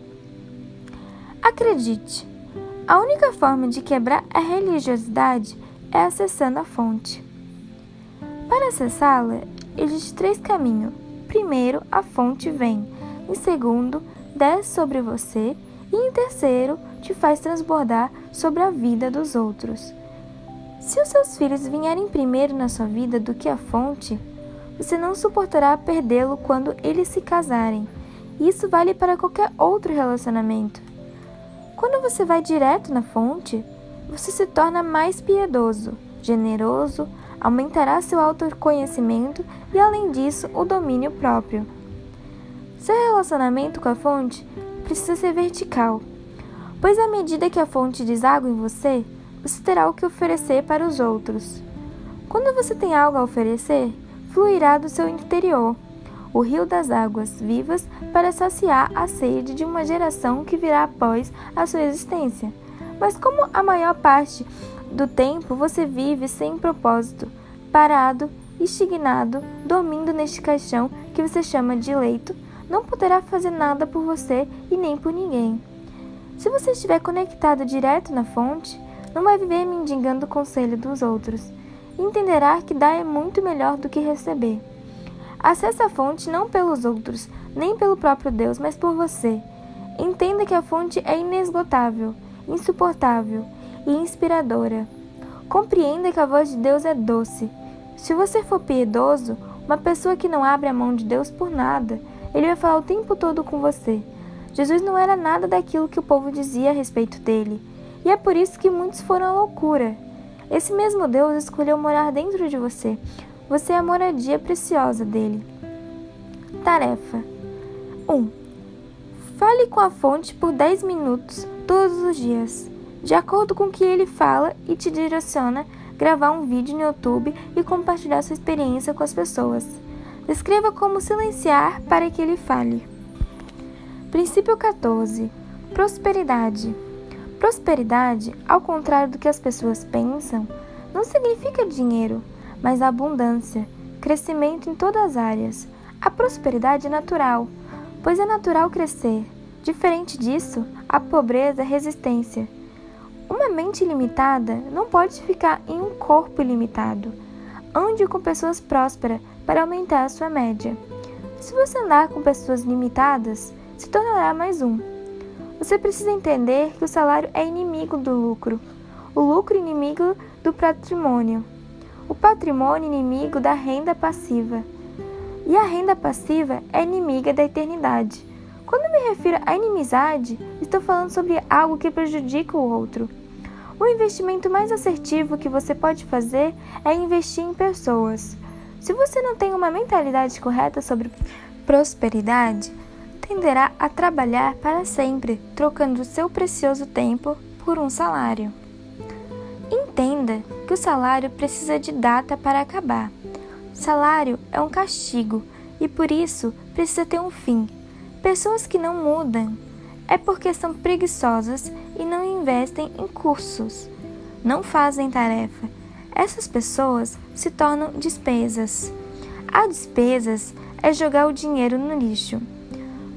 Acredite, a única forma de quebrar a religiosidade é acessando a fonte. Para acessá-la, existem 3 caminhos. Primeiro, a fonte vem. Em segundo, desce sobre você e, em terceiro, te faz transbordar sobre a vida dos outros. Se os seus filhos vierem primeiro na sua vida do que a fonte, você não suportará perdê-lo quando eles se casarem. Isso vale para qualquer outro relacionamento. Quando você vai direto na fonte, você se torna mais piedoso, generoso, aumentará seu autoconhecimento e, além disso, o domínio próprio. Seu relacionamento com a fonte precisa ser vertical, pois à medida que a fonte deságua em você, você terá o que oferecer para os outros. Quando você tem algo a oferecer, fluirá do seu interior o rio das águas vivas para saciar a sede de uma geração que virá após a sua existência. Mas como a maior parte do tempo você vive sem propósito, parado, estagnado, dormindo neste caixão que você chama de leito, não poderá fazer nada por você e nem por ninguém. Se você estiver conectado direto na fonte, não vai viver mendigando o conselho dos outros. Entenderá que dar é muito melhor do que receber. Acesse a fonte não pelos outros, nem pelo próprio Deus, mas por você. Entenda que a fonte é inesgotável, insuportável e inspiradora. Compreenda que a voz de Deus é doce. Se você for piedoso, uma pessoa que não abre a mão de Deus por nada, ele vai falar o tempo todo com você. Jesus não era nada daquilo que o povo dizia a respeito dele, e é por isso que muitos foram à loucura. Esse mesmo Deus escolheu morar dentro de você. Você é a moradia preciosa dele. Tarefa 1. Fale com a fonte por 10 minutos todos os dias. De acordo com o que ele fala e te direciona, gravar um vídeo no YouTube e compartilhar sua experiência com as pessoas. Descreva como silenciar para que ele fale. Princípio 14. Prosperidade. Prosperidade, ao contrário do que as pessoas pensam, não significa dinheiro, mas abundância, crescimento em todas as áreas. A prosperidade é natural, pois é natural crescer. Diferente disso, a pobreza é resistência. Uma mente limitada não pode ficar em um corpo ilimitado. Ande com pessoas prósperas para aumentar a sua média. Se você andar com pessoas limitadas, se tornará mais um. Você precisa entender que o salário é inimigo do lucro, o lucro inimigo do patrimônio, o patrimônio inimigo da renda passiva, e a renda passiva é inimiga da eternidade. Quando me refiro à inimizade, estou falando sobre algo que prejudica o outro. O investimento mais assertivo que você pode fazer é investir em pessoas. Se você não tem uma mentalidade correta sobre prosperidade, tenderá a trabalhar para sempre, trocando o seu precioso tempo por um salário. Entenda que o salário precisa de data para acabar. Salário é um castigo e por isso precisa ter um fim. Pessoas que não mudam é porque são preguiçosas e não investem em cursos, não fazem tarefa. Essas pessoas se tornam despesas. A despesas é jogar o dinheiro no lixo.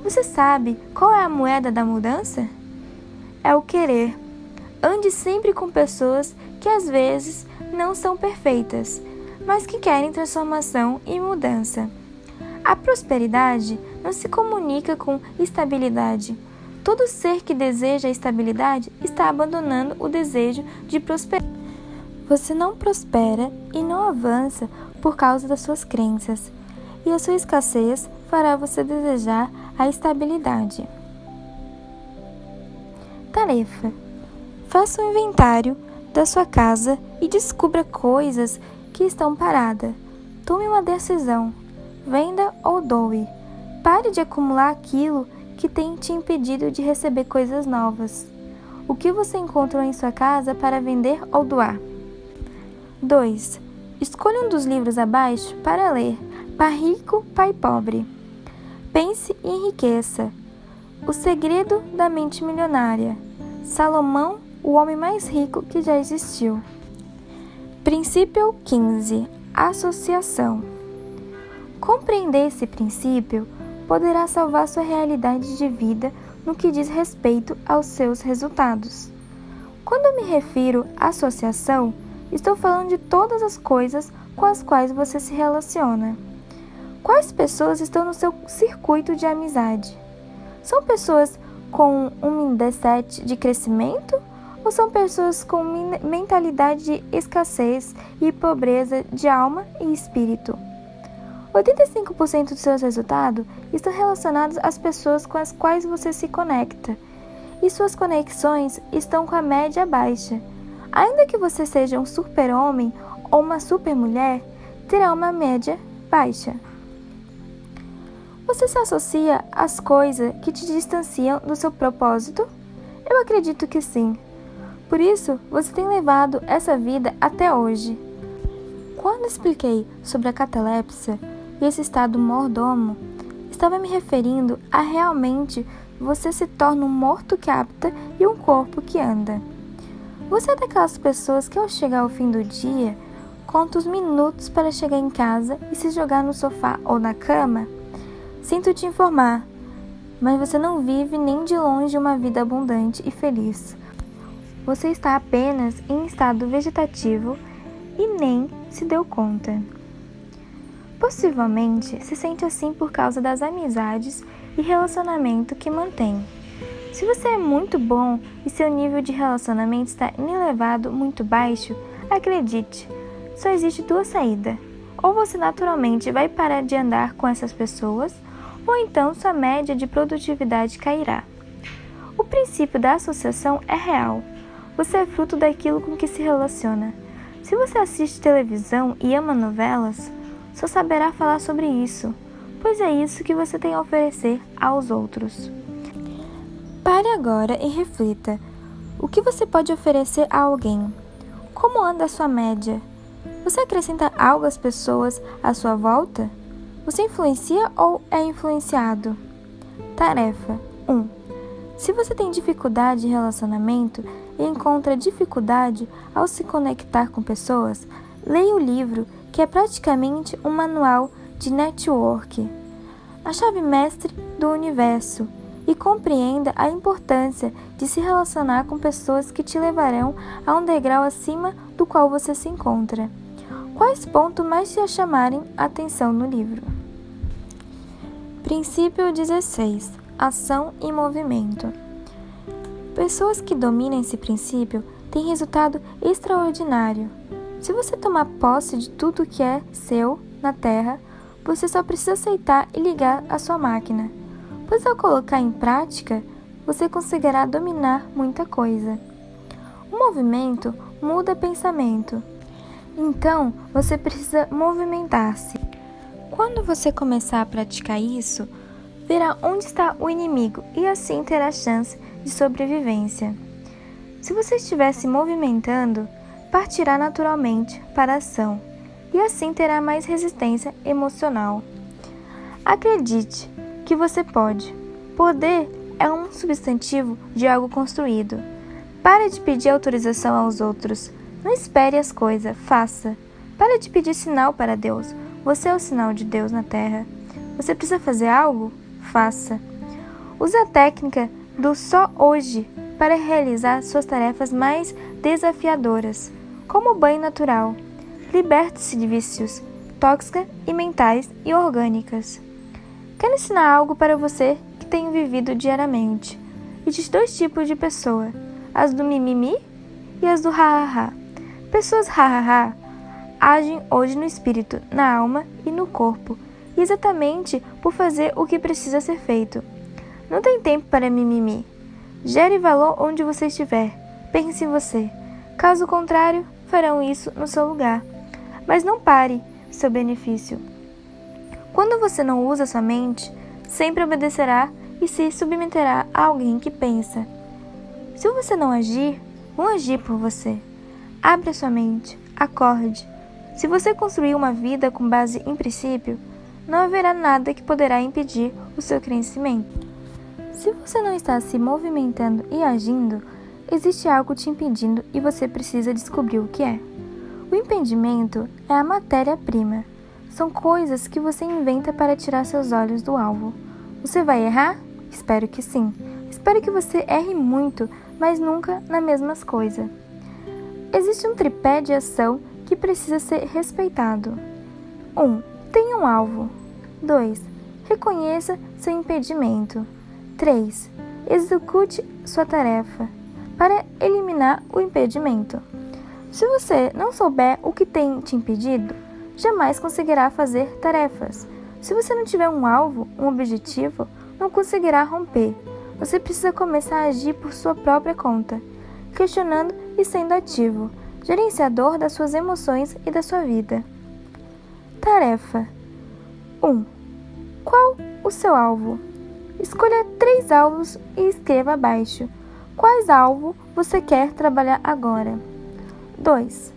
Você sabe qual é a moeda da mudança? É o querer. Ande sempre com pessoas que às vezes não são perfeitas, mas que querem transformação e mudança. A prosperidade não se comunica com estabilidade. Todo ser que deseja a estabilidade está abandonando o desejo de prosperar. Você não prospera e não avança por causa das suas crenças, e a sua escassez fará você desejar a estabilidade. Tarefa: faça um inventário da sua casa e descubra coisas que estão paradas. Tome uma decisão: venda ou doe. Pare de acumular aquilo que tem te impedido de receber coisas novas. O que você encontrou em sua casa para vender ou doar? 2. Escolha um dos livros abaixo para ler. Pai Rico, Pai Pobre. Pense e enriqueça. O Segredo da Mente Milionária. Salomão, o homem mais rico que já existiu. Princípio 15. Associação. Compreender esse princípio poderá salvar sua realidade de vida no que diz respeito aos seus resultados. Quando me refiro à associação, estou falando de todas as coisas com as quais você se relaciona. Quais pessoas estão no seu circuito de amizade? São pessoas com um mindset de crescimento ou são pessoas com mentalidade de escassez e pobreza de alma e espírito? 85% dos seus resultados estão relacionados às pessoas com as quais você se conecta, e suas conexões estão com a média baixa. Ainda que você seja um super-homem ou uma super-mulher, terá uma média baixa. Você se associa às coisas que te distanciam do seu propósito? Eu acredito que sim. Por isso, você tem levado essa vida até hoje. Quando expliquei sobre a catalepsia e esse estado mordomo, estava me referindo a realmente você se torna um morto que apta e um corpo que anda. Você é daquelas pessoas que ao chegar ao fim do dia, conta os minutos para chegar em casa e se jogar no sofá ou na cama? Sinto te informar, mas você não vive nem de longe uma vida abundante e feliz. Você está apenas em estado vegetativo e nem se deu conta. Possivelmente se sente assim por causa das amizades e relacionamento que mantém. Se você é muito bom e seu nível de relacionamento está elevado muito baixo, acredite, só existe duas saídas. Ou você naturalmente vai parar de andar com essas pessoas, ou então sua média de produtividade cairá. O princípio da associação é real. Você é fruto daquilo com que se relaciona. Se você assiste televisão e ama novelas, só saberá falar sobre isso, pois é isso que você tem a oferecer aos outros. Pare agora e reflita. O que você pode oferecer a alguém? Como anda a sua média? Você acrescenta algo às pessoas à sua volta? Você influencia ou é influenciado? Tarefa 1. Se você tem dificuldade de relacionamento e encontra dificuldade ao se conectar com pessoas, leia o livro, que é praticamente um manual de network, a chave mestre do universo, e compreenda a importância de se relacionar com pessoas que te levarão a um degrau acima do qual você se encontra. Quais pontos mais te chamarem a atenção no livro? Princípio 16. Ação e movimento. Pessoas que dominam esse princípio têm resultado extraordinário. Se você tomar posse de tudo que é seu na Terra, você só precisa aceitar e ligar a sua máquina, pois ao colocar em prática, você conseguirá dominar muita coisa. O movimento muda pensamento, então você precisa movimentar-se. Quando você começar a praticar isso, verá onde está o inimigo e assim terá chance de sobrevivência. Se você estiver se movimentando, partirá naturalmente para a ação e assim terá mais resistência emocional. Acredite que você pode. Poder é um substantivo de algo construído. Pare de pedir autorização aos outros. Não espere as coisas, faça. Pare de pedir sinal para Deus. Você é o sinal de Deus na Terra. Você precisa fazer algo? Faça. Use a técnica do só hoje para realizar suas tarefas mais desafiadoras, como o banho natural. Liberte-se de vícios tóxicos e mentais e orgânicas. Quero ensinar algo para você que tem vivido diariamente. Existe dois tipos de pessoa, as do mimimi e as do ha-ha-ha. Pessoas ha-ha-ha agem hoje no espírito, na alma e no corpo, exatamente por fazer o que precisa ser feito. Não tem tempo para mimimi. Gere valor onde você estiver. Pense em você. Caso contrário, farão isso no seu lugar. Mas não pare seu benefício. Quando você não usa sua mente, sempre obedecerá e se submeterá a alguém que pensa. Se você não agir, vão agir por você. Abra sua mente, acorde. Se você construir uma vida com base em princípio, não haverá nada que poderá impedir o seu crescimento. Se você não está se movimentando e agindo, existe algo te impedindo e você precisa descobrir o que é. O impedimento é a matéria-prima. São coisas que você inventa para tirar seus olhos do alvo. Você vai errar? Espero que sim. Espero que você erre muito, mas nunca nas mesmas coisas. Existe um tripé de ação que precisa ser respeitado. 1. Tenha um alvo. 2. Reconheça seu impedimento. 3. Execute sua tarefa para eliminar o impedimento. Se você não souber o que tem te impedido, jamais conseguirá fazer tarefas. Se você não tiver um alvo, um objetivo, não conseguirá romper. Você precisa começar a agir por sua própria conta, questionando e sendo ativo, gerenciador das suas emoções e da sua vida. Tarefa 1. Qual o seu alvo? Escolha 3 alvos e escreva abaixo. Quais alvos você quer trabalhar agora? 2.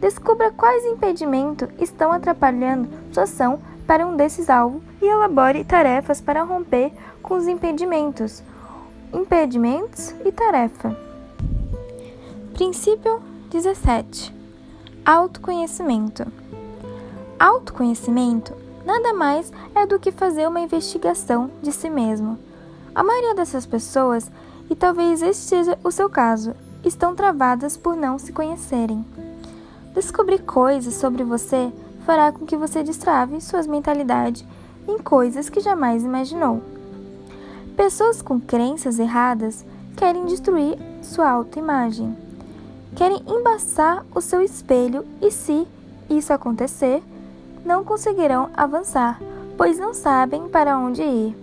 Descubra quais impedimentos estão atrapalhando sua ação para um desses alvos e elabore tarefas para romper com os impedimentos. Impedimentos e tarefa. Princípio 17. Autoconhecimento. Autoconhecimento nada mais é do que fazer uma investigação de si mesmo. A maioria dessas pessoas, e talvez este seja o seu caso, estão travadas por não se conhecerem. Descobrir coisas sobre você fará com que você destrave sua mentalidade em coisas que jamais imaginou. Pessoas com crenças erradas querem destruir sua autoimagem. Querem embaçar o seu espelho e, se isso acontecer, não conseguirão avançar, pois não sabem para onde ir.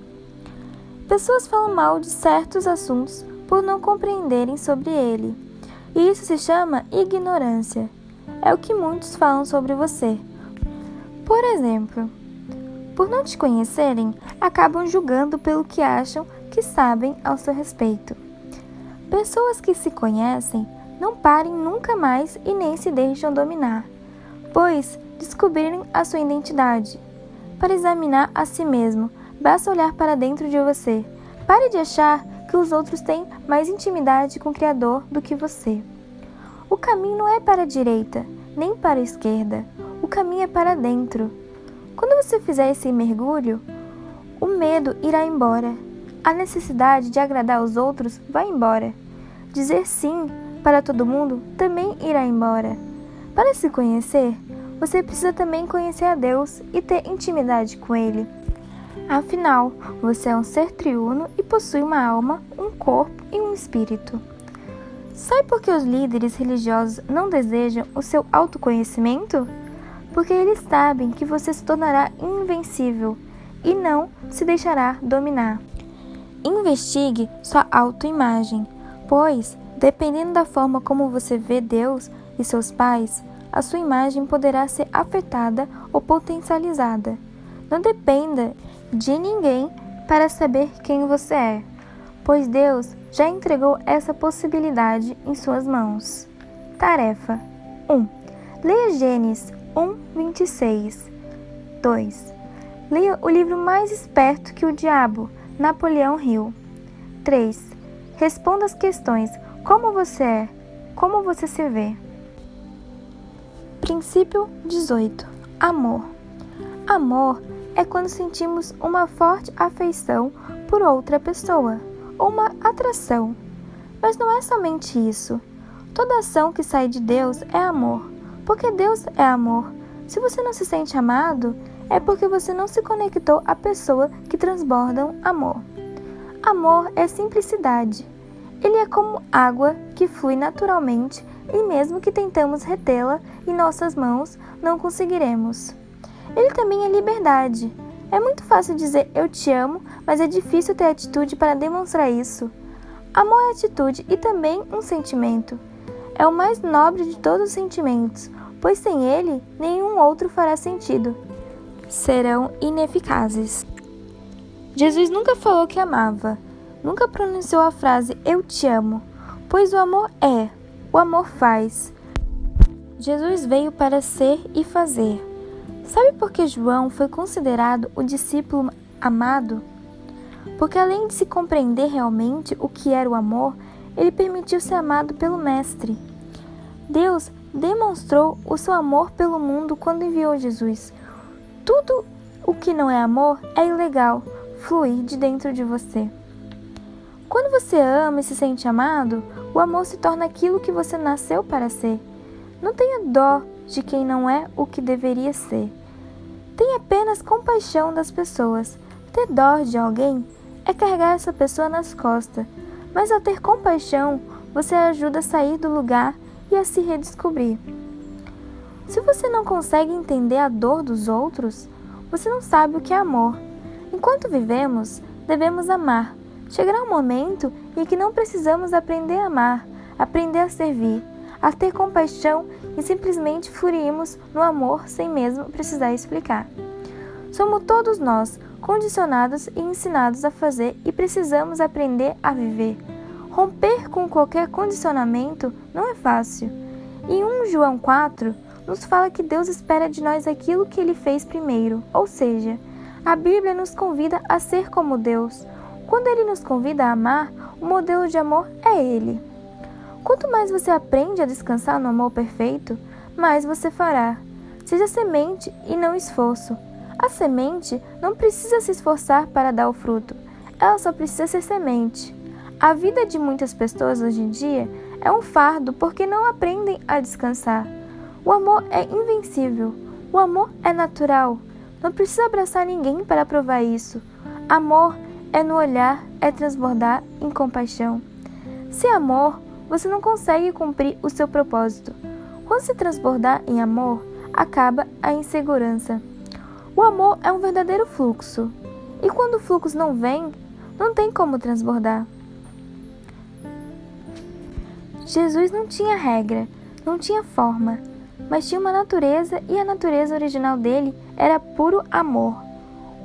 Pessoas falam mal de certos assuntos por não compreenderem sobre ele. E isso se chama ignorância. É o que muitos falam sobre você. Por exemplo, por não te conhecerem, acabam julgando pelo que acham que sabem ao seu respeito. Pessoas que se conhecem não parem nunca mais e nem se deixam dominar, pois descobrirem a sua identidade. Para examinar a si mesmo, basta olhar para dentro de você. Pare de achar que os outros têm mais intimidade com o Criador do que você. O caminho não é para a direita, nem para a esquerda. O caminho é para dentro. Quando você fizer esse mergulho, o medo irá embora. A necessidade de agradar os outros vai embora. Dizer sim para todo mundo também irá embora. Para se conhecer, você precisa também conhecer a Deus e ter intimidade com Ele. Afinal, você é um ser triuno e possui uma alma, um corpo e um espírito. Sabe por que os líderes religiosos não desejam o seu autoconhecimento? Porque eles sabem que você se tornará invencível e não se deixará dominar. Investigue sua autoimagem, pois, dependendo da forma como você vê Deus e seus pais, a sua imagem poderá ser afetada ou potencializada. Não dependa de ninguém para saber quem você é, pois Deus já entregou essa possibilidade em suas mãos. Tarefa 1. Leia Gênesis 1:26. 2. Leia o livro Mais Esperto que o Diabo, Napoleão Hill. 3. Responda as questões: como você é? Como você se vê? Princípio 18. Amor. Amor é quando sentimos uma forte afeição por outra pessoa, ou uma atração. Mas não é somente isso. Toda ação que sai de Deus é amor, porque Deus é amor. Se você não se sente amado, é porque você não se conectou à pessoa que transborda amor. Amor é simplicidade. Ele é como água que flui naturalmente e mesmo que tentamos retê-la em nossas mãos, não conseguiremos. Ele também é liberdade. É muito fácil dizer eu te amo, mas é difícil ter atitude para demonstrar isso. Amor é atitude e também um sentimento. É o mais nobre de todos os sentimentos, pois sem ele, nenhum outro fará sentido. Serão ineficazes. Jesus nunca falou que amava, nunca pronunciou a frase eu te amo, pois o amor é, o amor faz. Jesus veio para ser e fazer. Sabe por que João foi considerado o discípulo amado? Porque além de se compreender realmente o que era o amor, ele permitiu ser amado pelo Mestre. Deus demonstrou o seu amor pelo mundo quando enviou Jesus. Tudo o que não é amor é ilegal, flui de dentro de você. Quando você ama e se sente amado, o amor se torna aquilo que você nasceu para ser. Não tenha dó de quem não é o que deveria ser. Tenha apenas compaixão das pessoas. Ter dó de alguém é carregar essa pessoa nas costas, mas ao ter compaixão, você ajuda a sair do lugar e a se redescobrir. Se você não consegue entender a dor dos outros, você não sabe o que é amor. Enquanto vivemos, devemos amar. Chegará um momento em que não precisamos aprender a amar, aprender a servir, a ter compaixão e simplesmente fluirmos no amor sem mesmo precisar explicar. Somos todos nós condicionados e ensinados a fazer e precisamos aprender a viver. Romper com qualquer condicionamento não é fácil. Em 1 João 4, nos fala que Deus espera de nós aquilo que Ele fez primeiro, ou seja, a Bíblia nos convida a ser como Deus. Quando Ele nos convida a amar, o modelo de amor é Ele. Quanto mais você aprende a descansar no amor perfeito, mais você fará. Seja semente e não esforço. A semente não precisa se esforçar para dar o fruto, ela só precisa ser semente. A vida de muitas pessoas hoje em dia é um fardo porque não aprendem a descansar. O amor é invencível, o amor é natural, não precisa abraçar ninguém para provar isso. Amor é no olhar, é transbordar em compaixão. Sem amor, você não consegue cumprir o seu propósito. Quando se transbordar em amor, acaba a insegurança. O amor é um verdadeiro fluxo, e quando o fluxo não vem, não tem como transbordar. Jesus não tinha regra, não tinha forma, mas tinha uma natureza e a natureza original dele era puro amor.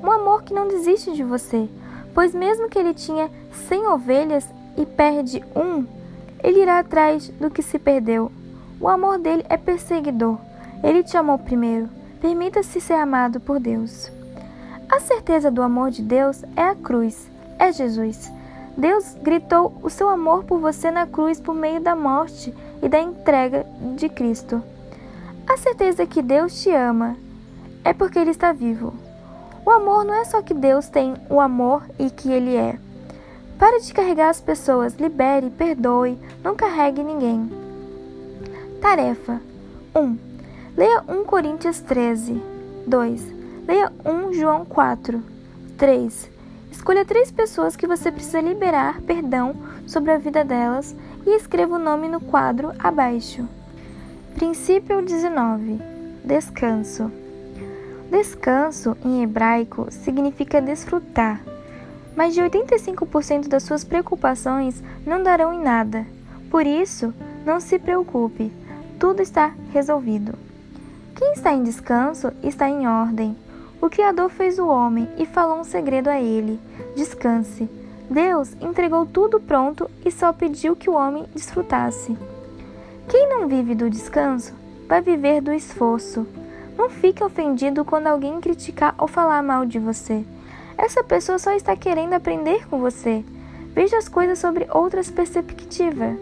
Um amor que não desiste de você, pois mesmo que ele tinha 100 ovelhas e perde um, ele irá atrás do que se perdeu. O amor dele é perseguidor, ele te amou primeiro. Permita-se ser amado por Deus. A certeza do amor de Deus é a cruz, é Jesus. Deus gritou o seu amor por você na cruz por meio da morte e da entrega de Cristo. A certeza que Deus te ama é porque Ele está vivo. O amor não é só que Deus tem o amor e que Ele é. Pare de carregar as pessoas, libere, perdoe, não carregue ninguém. Tarefa 1. Leia 1 Coríntios 13. 2. Leia 1 João 4. 3. Escolha 3 pessoas que você precisa liberar perdão sobre a vida delas e escreva o nome no quadro abaixo. Princípio 19. Descanso. Descanso, em hebraico, significa desfrutar. Mais de 85% das suas preocupações não darão em nada. Por isso, não se preocupe. Tudo está resolvido. Quem está em descanso está em ordem. O Criador fez o homem e falou um segredo a ele: descanse. Deus entregou tudo pronto e só pediu que o homem desfrutasse. Quem não vive do descanso vai viver do esforço. Não fique ofendido quando alguém criticar ou falar mal de você. Essa pessoa só está querendo aprender com você. Veja as coisas sobre outras perspectivas.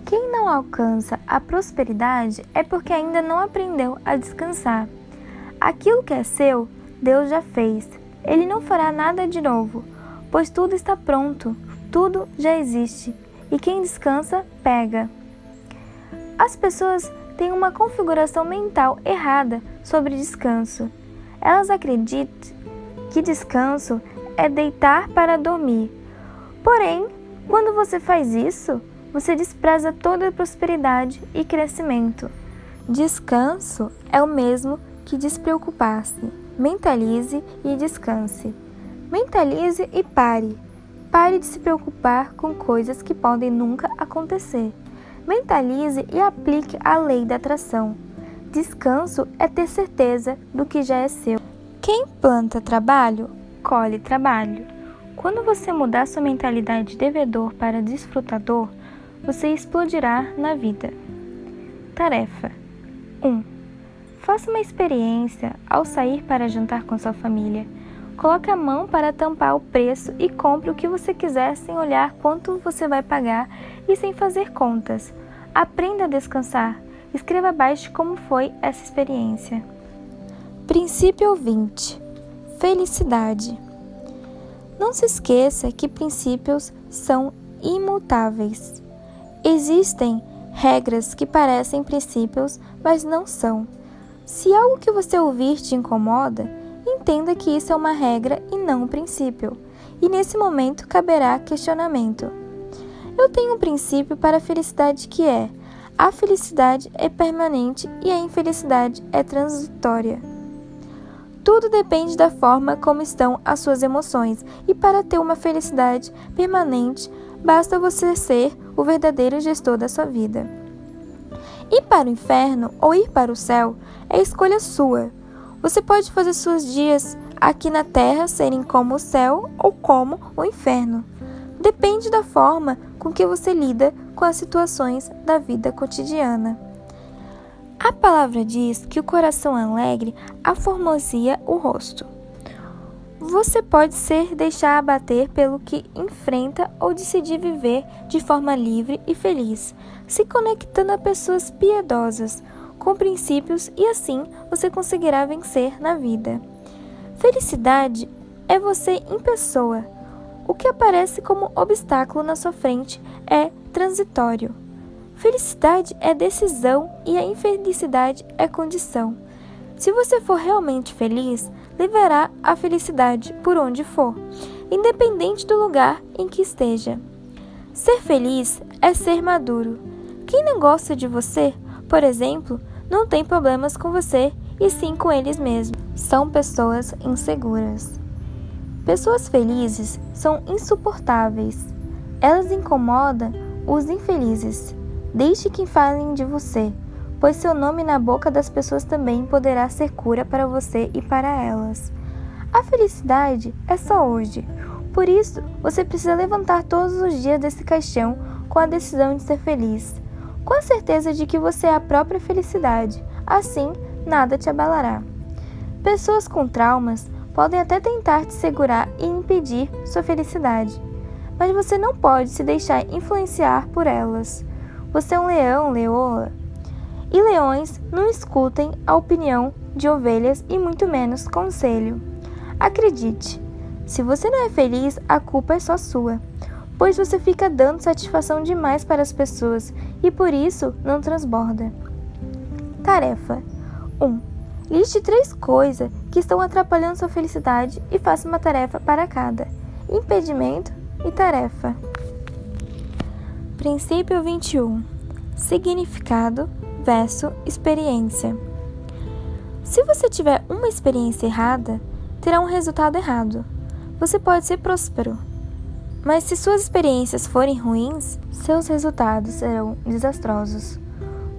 Quem não alcança a prosperidade é porque ainda não aprendeu a descansar. Aquilo que é seu, Deus já fez. Ele não fará nada de novo, pois tudo está pronto, tudo já existe. E quem descansa, pega. As pessoas têm uma configuração mental errada sobre descanso. Elas acreditam que descanso é deitar para dormir. Porém, quando você faz isso, você despreza toda a prosperidade e crescimento. Descanso é o mesmo que despreocupar-se. Mentalize e descanse. Mentalize e pare. Pare de se preocupar com coisas que podem nunca acontecer. Mentalize e aplique a lei da atração. Descanso é ter certeza do que já é seu. Quem planta trabalho, colhe trabalho. Quando você mudar sua mentalidade de devedor para desfrutador, você explodirá na vida. Tarefa 1. Faça uma experiência ao sair para jantar com sua família. Coloque a mão para tampar o preço e compre o que você quiser sem olhar quanto você vai pagar e sem fazer contas. Aprenda a descansar. Escreva abaixo como foi essa experiência. Princípio 20. Felicidade. Não se esqueça que princípios são imutáveis. Existem regras que parecem princípios, mas não são. Se algo que você ouvir te incomoda, entenda que isso é uma regra e não um princípio. e nesse momento caberá questionamento. Eu tenho um princípio para a felicidade que é: a felicidade é permanente e a infelicidade é transitória. Tudo depende da forma como estão as suas emoções, e para ter uma felicidade permanente, basta você ser o verdadeiro gestor da sua vida. Ir para o inferno ou ir para o céu é escolha sua. Você pode fazer seus dias aqui na terra serem como o céu ou como o inferno. Depende da forma com que você lida com as situações da vida cotidiana. A palavra diz que o coração alegre aformoseia o rosto. Você pode se deixar abater pelo que enfrenta ou decidir viver de forma livre e feliz, se conectando a pessoas piedosas, com princípios, e assim você conseguirá vencer na vida. Felicidade é você em pessoa. O que aparece como obstáculo na sua frente é transitório. Felicidade é decisão e a infelicidade é condição. Se você for realmente feliz, levará a felicidade por onde for, independente do lugar em que esteja. Ser feliz é ser maduro. Quem não gosta de você, por exemplo, não tem problemas com você e sim com eles mesmos. São pessoas inseguras. Pessoas felizes são insuportáveis. Elas incomodam os infelizes. Deixe que falem de você, pois seu nome na boca das pessoas também poderá ser cura para você e para elas. A felicidade é só hoje. Por isso, você precisa levantar todos os dias desse caixão com a decisão de ser feliz, com a certeza de que você é a própria felicidade. Assim, nada te abalará. Pessoas com traumas podem até tentar te segurar e impedir sua felicidade, mas você não pode se deixar influenciar por elas. Você é um leão, leoa. E leões não escutem a opinião de ovelhas e muito menos conselho. Acredite, se você não é feliz, a culpa é só sua, pois você fica dando satisfação demais para as pessoas e por isso não transborda. Tarefa 1. Liste 3 coisas que estão atrapalhando sua felicidade e faça uma tarefa para cada: impedimento e tarefa. Princípio 21. Significado versus experiência. Se você tiver uma experiência errada, terá um resultado errado. Você pode ser próspero, mas se suas experiências forem ruins, seus resultados serão desastrosos.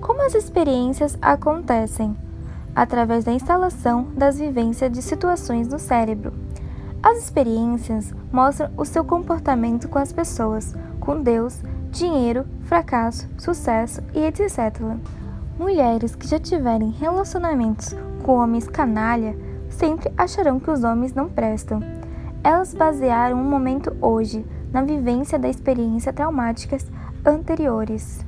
Como as experiências acontecem? Através da instalação das vivências de situações no cérebro. As experiências mostram o seu comportamento com as pessoas, com Deus, dinheiro, fracasso, sucesso e etc. Mulheres que já tiverem relacionamentos com homens canalha sempre acharão que os homens não prestam. Elas basearam um momento hoje na vivência da experiência traumáticas anteriores.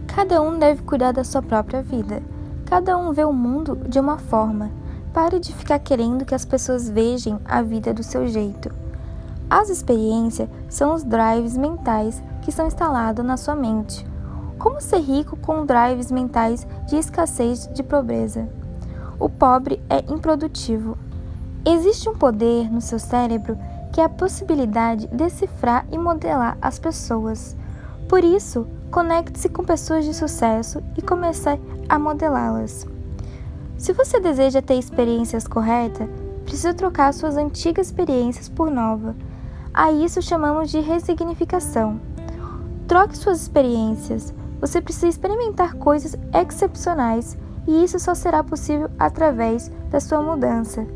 Cada um deve cuidar da sua própria vida. Cada um vê o mundo de uma forma. Pare de ficar querendo que as pessoas vejam a vida do seu jeito. As experiências são os drives mentais que são instalados na sua mente. Como ser rico com drives mentais de escassez de pobreza? O pobre é improdutivo. Existe um poder no seu cérebro que é a possibilidade de decifrar e modelar as pessoas. Por isso, conecte-se com pessoas de sucesso e comece a modelá-las. Se você deseja ter experiências corretas, precisa trocar suas antigas experiências por novas. A isso chamamos de ressignificação. Troque suas experiências. Você precisa experimentar coisas excepcionais e isso só será possível através da sua mudança.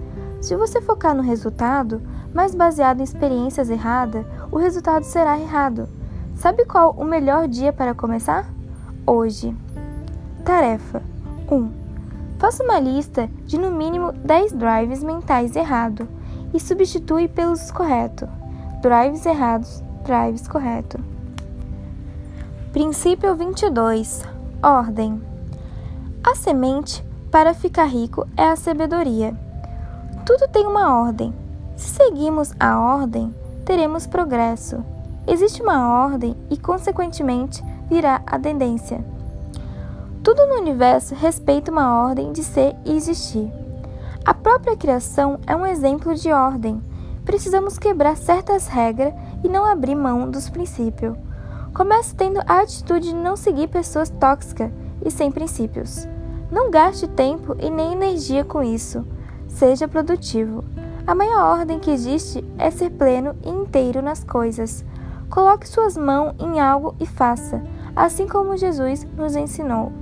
Se você focar no resultado, mas baseado em experiências erradas, o resultado será errado. Sabe qual o melhor dia para começar? Hoje. Tarefa 1. Faça uma lista de no mínimo 10 drives mentais errados e substitui pelos corretos. Drives errados, drives corretos. Princípio 22. Ordem. A semente para ficar rico é a sabedoria. Tudo tem uma ordem. Se seguimos a ordem, teremos progresso. Existe uma ordem e, consequentemente, virá a tendência. Tudo no universo respeita uma ordem de ser e existir. A própria criação é um exemplo de ordem. precisamos quebrar certas regras e não abrir mão dos princípios. Comece tendo a atitude de não seguir pessoas tóxicas e sem princípios. Não gaste tempo e nem energia com isso. Seja produtivo. A maior ordem que existe é ser pleno e inteiro nas coisas. Coloque suas mãos em algo e faça, assim como Jesus nos ensinou.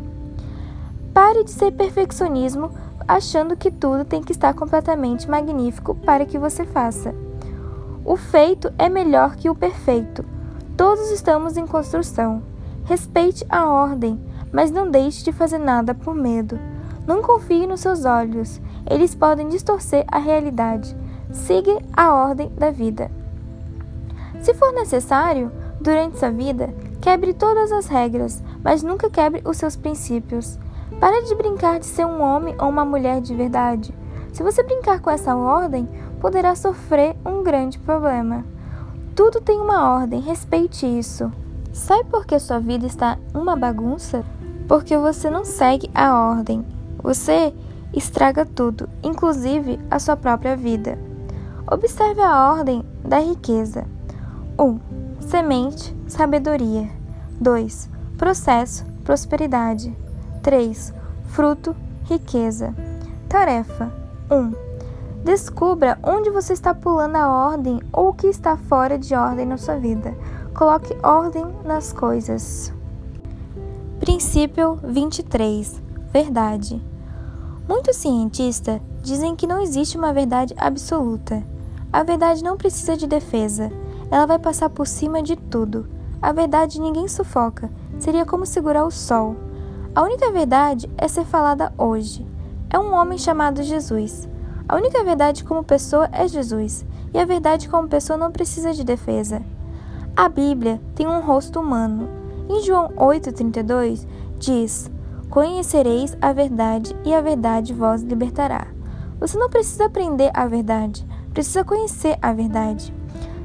Pare de ser perfeccionismo, achando que tudo tem que estar completamente magnífico para que você faça. O feito é melhor que o perfeito. Todos estamos em construção. Respeite a ordem, mas não deixe de fazer nada por medo. Não confie nos seus olhos. Eles podem distorcer a realidade. Siga a ordem da vida. Se for necessário, durante sua vida, quebre todas as regras, mas nunca quebre os seus princípios. Pare de brincar de ser um homem ou uma mulher de verdade. Se você brincar com essa ordem, poderá sofrer um grande problema. Tudo tem uma ordem, respeite isso. Sabe por que sua vida está uma bagunça? Porque você não segue a ordem. Você estraga tudo, inclusive a sua própria vida. Observe a ordem da riqueza. 1. Semente, sabedoria. 2. Processo, prosperidade. 3. Fruto, riqueza. Tarefa 1. Descubra onde você está pulando a ordem ou o que está fora de ordem na sua vida. Coloque ordem nas coisas. Princípio 23. Verdade. Muitos cientistas dizem que não existe uma verdade absoluta. A verdade não precisa de defesa. Ela vai passar por cima de tudo. A verdade ninguém sufoca. Seria como segurar o sol. A única verdade é ser falada hoje. É um homem chamado Jesus. A única verdade como pessoa é Jesus. E a verdade como pessoa não precisa de defesa. A Bíblia tem um rosto humano. Em João 8,32 diz: Conhecereis a verdade e a verdade vos libertará. Você não precisa aprender a verdade. Precisa conhecer a verdade.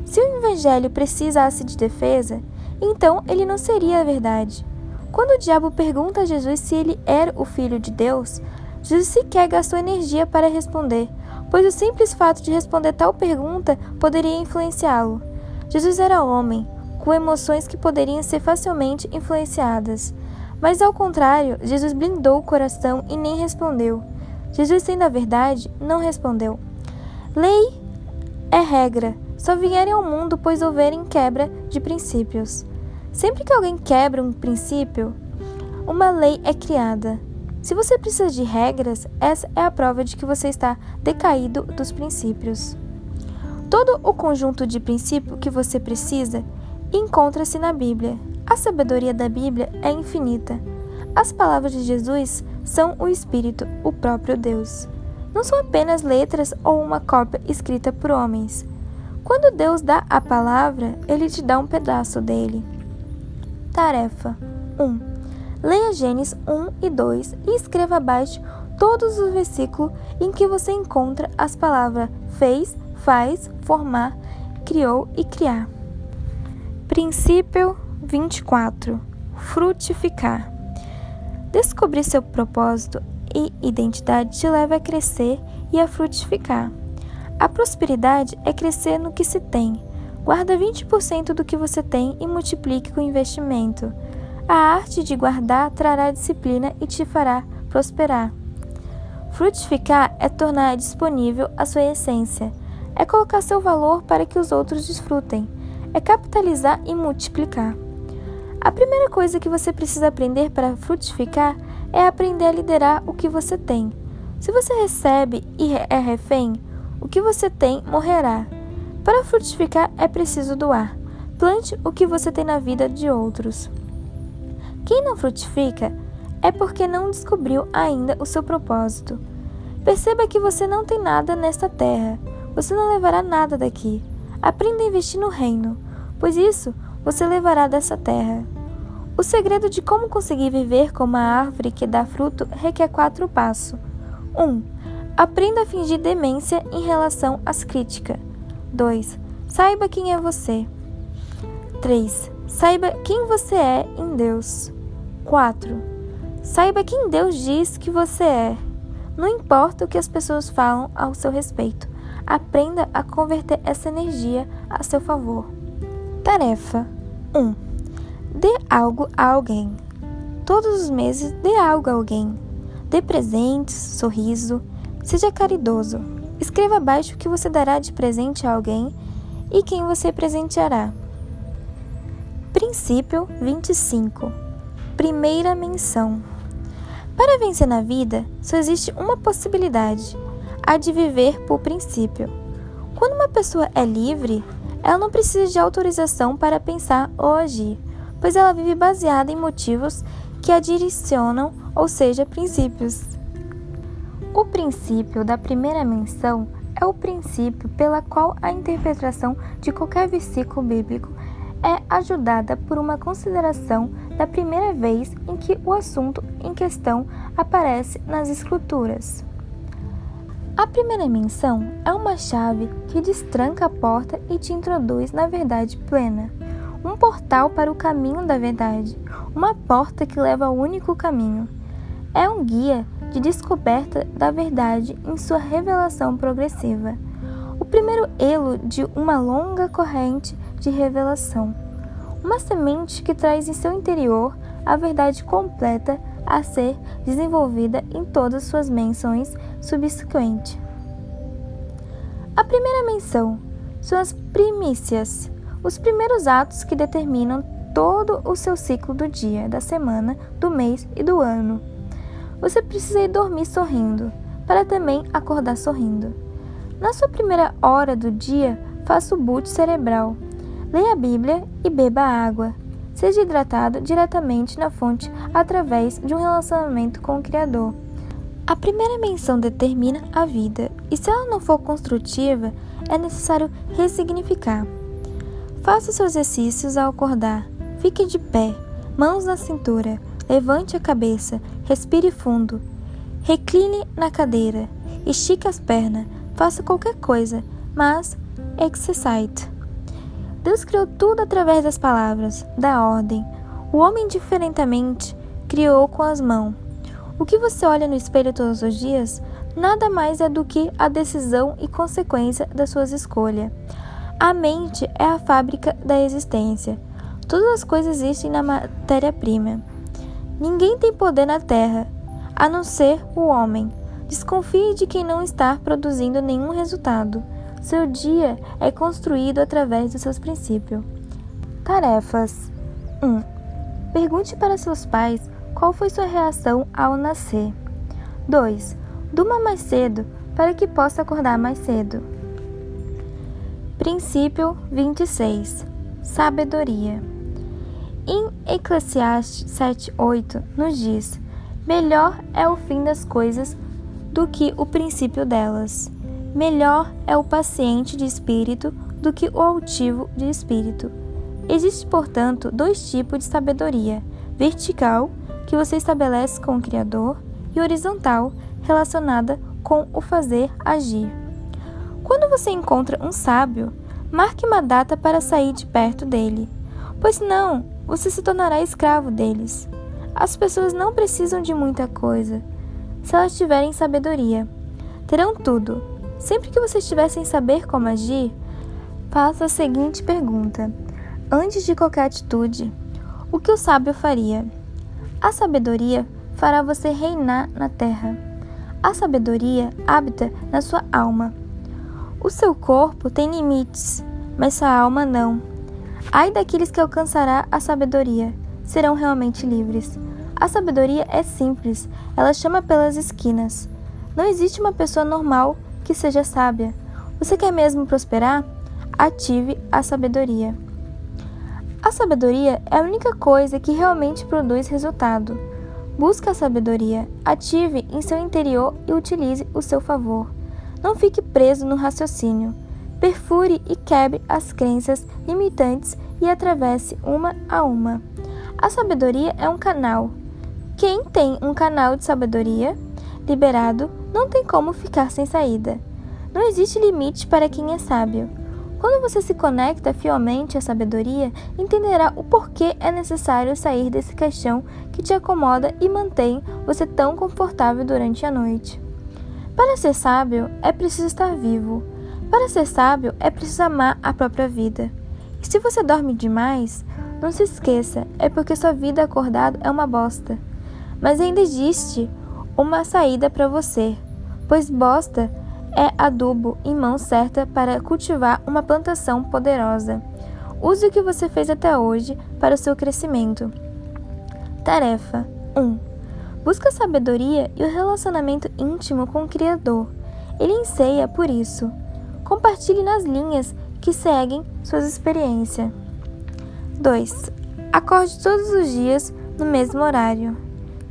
Se o Evangelho precisasse de defesa, então ele não seria a verdade. Quando o diabo pergunta a Jesus se ele era o Filho de Deus, Jesus sequer gastou energia para responder, pois o simples fato de responder tal pergunta poderia influenciá-lo. Jesus era homem, com emoções que poderiam ser facilmente influenciadas. Mas ao contrário, Jesus blindou o coração e nem respondeu. Jesus, sendo a verdade, não respondeu. Lei é regra. Só vierem ao mundo pois houverem quebra de princípios. Sempre que alguém quebra um princípio, uma lei é criada. Se você precisa de regras, essa é a prova de que você está decaído dos princípios. Todo o conjunto de princípios que você precisa encontra-se na Bíblia. A sabedoria da Bíblia é infinita. As palavras de Jesus são o Espírito, o próprio Deus. Não são apenas letras ou uma cópia escrita por homens. Quando Deus dá a palavra, Ele te dá um pedaço dele. Tarefa 1. Leia Gênesis 1 e 2 e escreva abaixo todos os versículos em que você encontra as palavras fez, faz, formar, criou e criar. Princípio 24. Frutificar. Descobrir seu propósito e identidade te leva a crescer e a frutificar. A prosperidade é crescer no que se tem. Guarda 20% do que você tem e multiplique com investimento. A arte de guardar trará disciplina e te fará prosperar. Frutificar é tornar disponível a sua essência. É colocar seu valor para que os outros desfrutem. É capitalizar e multiplicar. A primeira coisa que você precisa aprender para frutificar é aprender a liderar o que você tem. Se você recebe e é refém, o que você tem morrerá. Para frutificar é preciso doar. Plante o que você tem na vida de outros. Quem não frutifica é porque não descobriu ainda o seu propósito. Perceba que você não tem nada nesta terra. Você não levará nada daqui. Aprenda a investir no reino, pois isso você levará dessa terra. O segredo de como conseguir viver como a árvore que dá fruto requer 4 passos. 1. Aprenda a fingir demência em relação às críticas. 2. Saiba quem é você. 3. Saiba quem você é em Deus. 4. Saiba quem Deus diz que você é. Não importa o que as pessoas falam ao seu respeito. aprenda a converter essa energia a seu favor. Tarefa 1. Dê algo a alguém. Todos os meses, dê algo a alguém. Dê presentes, sorriso, seja caridoso. Escreva abaixo o que você dará de presente a alguém e quem você presenteará. Princípio 25. Primeira menção. Para vencer na vida, só existe uma possibilidade, a de viver por princípio. Quando uma pessoa é livre, ela não precisa de autorização para pensar ou agir, pois ela vive baseada em motivos que a direcionam, ou seja, princípios. O princípio da primeira menção é o princípio pela qual a interpretação de qualquer versículo bíblico é ajudada por uma consideração da primeira vez em que o assunto em questão aparece nas Escrituras. A primeira menção é uma chave que destranca a porta e te introduz na verdade plena, um portal para o caminho da verdade, uma porta que leva ao único caminho. É um guia de descoberta da verdade em sua revelação progressiva, o primeiro elo de uma longa corrente de revelação, uma semente que traz em seu interior a verdade completa a ser desenvolvida em todas suas menções subsequentes. A primeira menção são as primícias, os primeiros atos que determinam todo o seu ciclo do dia, da semana, do mês e do ano. Você precisa ir dormir sorrindo, para também acordar sorrindo. Na sua primeira hora do dia, faça o boot cerebral. Leia a Bíblia e beba água. Seja hidratado diretamente na fonte através de um relacionamento com o Criador. A primeira menção determina a vida, e se ela não for construtiva, é necessário ressignificar. Faça os seus exercícios ao acordar. Fique de pé, mãos na cintura, levante a cabeça, respire fundo. Recline na cadeira, estique as pernas, faça qualquer coisa, mas exercite. Deus criou tudo através das palavras, da ordem. O homem diferentemente criou com as mãos. O que você olha no espelho todos os dias nada mais é do que a decisão e consequência das suas escolhas. A mente é a fábrica da existência. Todas as coisas existem na matéria-prima. Ninguém tem poder na terra, a não ser o homem. Desconfie de quem não está produzindo nenhum resultado. Seu dia é construído através dos seus princípios. Tarefas 1. Pergunte para seus pais qual foi sua reação ao nascer. 2. Durma mais cedo para que possa acordar mais cedo. Princípio 26. Sabedoria. Em Eclesiastes 7:8 nos diz: melhor é o fim das coisas do que o princípio delas. Melhor é o paciente de espírito do que o altivo de espírito. Existe, portanto, dois tipos de sabedoria: vertical, que você estabelece com o Criador, e horizontal, relacionada com o fazer agir. Quando você encontra um sábio, marque uma data para sair de perto dele, pois senão você se tornará escravo deles. As pessoas não precisam de muita coisa. Se elas tiverem sabedoria, terão tudo. Sempre que você estiver sem saber como agir, faça a seguinte pergunta: antes de qualquer atitude, o que o sábio faria? A sabedoria fará você reinar na terra. A sabedoria habita na sua alma. O seu corpo tem limites, mas sua alma não. Ai daqueles que alcançará a sabedoria, serão realmente livres. A sabedoria é simples, ela chama pelas esquinas. Não existe uma pessoa normal que seja sábia. Você quer mesmo prosperar? Ative a sabedoria. A sabedoria é a única coisa que realmente produz resultado. Busque a sabedoria, ative em seu interior e utilize o seu favor. Não fique preso no raciocínio. Perfure e quebre as crenças limitantes e atravesse uma a uma. A sabedoria é um canal. Quem tem um canal de sabedoria liberado não tem como ficar sem saída. Não existe limite para quem é sábio. Quando você se conecta fielmente à sabedoria, entenderá o porquê é necessário sair desse caixão que te acomoda e mantém você tão confortável durante a noite. Para ser sábio, é preciso estar vivo. Para ser sábio, é preciso amar a própria vida. E se você dorme demais, não se esqueça, é porque sua vida acordado é uma bosta. Mas ainda existe uma saída para você, pois bosta é adubo em mão certa para cultivar uma plantação poderosa. Use o que você fez até hoje para o seu crescimento. Tarefa 1. Busca a sabedoria e o relacionamento íntimo com o Criador. Ele anseia por isso. Compartilhe nas linhas que seguem suas experiências. 2. Acorde todos os dias no mesmo horário.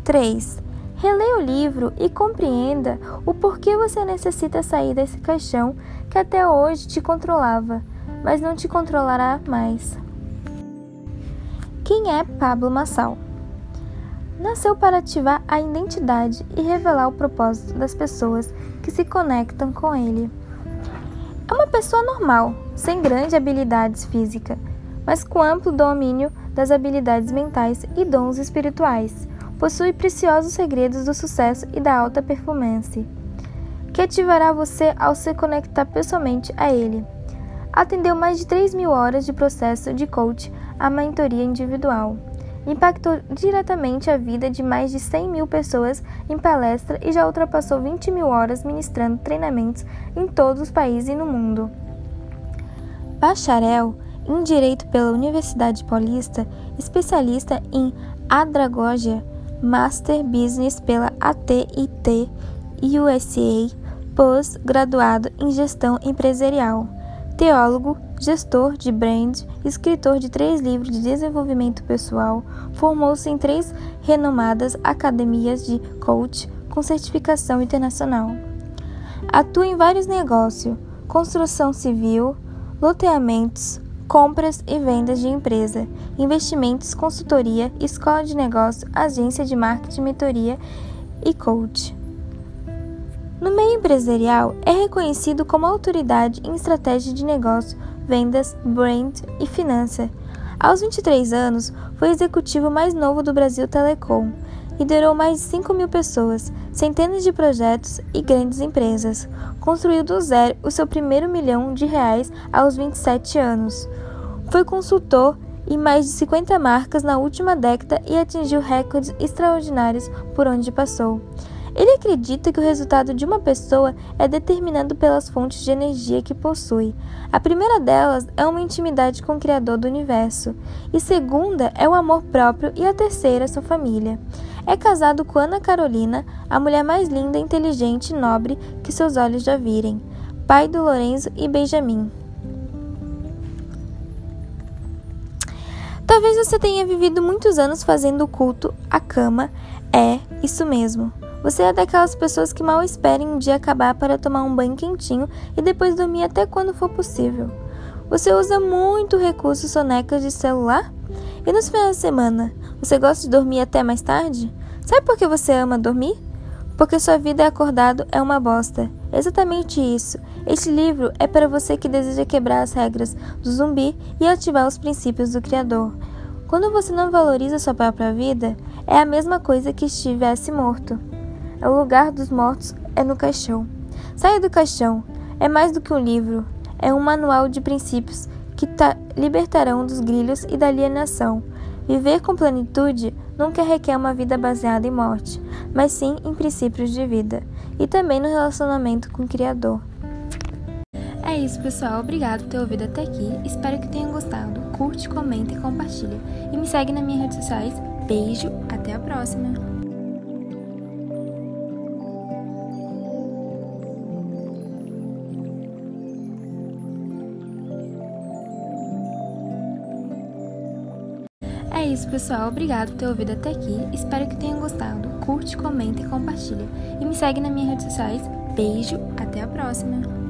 3. Releia o livro e compreenda o porquê você necessita sair desse caixão que até hoje te controlava, mas não te controlará mais. Quem é Pablo Marçal? Nasceu para ativar a identidade e revelar o propósito das pessoas que se conectam com ele. É uma pessoa normal, sem grandes habilidades físicas, mas com amplo domínio das habilidades mentais e dons espirituais. Possui preciosos segredos do sucesso e da alta performance, que ativará você ao se conectar pessoalmente a ele. Atendeu mais de 3.000 horas de processo de coach à mentoria individual. Impactou diretamente a vida de mais de 100.000 pessoas em palestra e já ultrapassou 20.000 horas ministrando treinamentos em todos os países e no mundo. Bacharel em Direito pela Universidade Paulista, especialista em andragogia, Master Business pela AT&T USA, pós-graduado em Gestão Empresarial, teólogo, gestor de brand, escritor de 3 livros de desenvolvimento pessoal, formou-se em 3 renomadas academias de coach com certificação internacional. Atua em vários negócios: construção civil, loteamentos, compras e vendas de empresa, investimentos, consultoria, escola de negócio, agência de marketing, mentoria e coach. No meio empresarial, é reconhecido como autoridade em estratégia de negócio, vendas, brand e finanças. Aos 23 anos, foi o executivo mais novo do Brasil Telecom. Liderou mais de 5.000 pessoas, centenas de projetos e grandes empresas. Construiu do zero o seu primeiro R$ 1 milhão aos 27 anos. Foi consultor em mais de 50 marcas na última década e atingiu recordes extraordinários por onde passou. Ele acredita que o resultado de uma pessoa é determinado pelas fontes de energia que possui. A primeira delas é uma intimidade com o Criador do Universo, e segunda é o amor próprio e a terceira sua família. É casado com Ana Carolina, a mulher mais linda, inteligente e nobre que seus olhos já virem, pai do Lorenzo e Benjamin. Talvez você tenha vivido muitos anos fazendo o culto à cama. É isso mesmo. Você é daquelas pessoas que mal esperam um dia acabar para tomar um banho quentinho e depois dormir até quando for possível. Você usa muito recurso sonecas de celular? E nos finais de semana, você gosta de dormir até mais tarde? Sabe por que você ama dormir? Porque sua vida acordado é uma bosta. Exatamente isso. Este livro é para você que deseja quebrar as regras do zumbi e ativar os princípios do Criador. Quando você não valoriza sua própria vida, é a mesma coisa que estivesse morto. O lugar dos mortos é no caixão. Saia do caixão. É mais do que um livro. É um manual de princípios que libertarão dos grilhos e da alienação. Viver com plenitude nunca requer uma vida baseada em morte, mas sim em princípios de vida. E também no relacionamento com o Criador. É isso, pessoal. Obrigado por ter ouvido até aqui. Espero que tenham gostado. Curte, comenta e compartilha. E me segue nas minhas redes sociais. Beijo. Até a próxima. É isso, pessoal. Obrigado por ter ouvido até aqui. Espero que tenham gostado. Curte, comenta e compartilha. E me segue nas minhas redes sociais. Beijo. Até a próxima.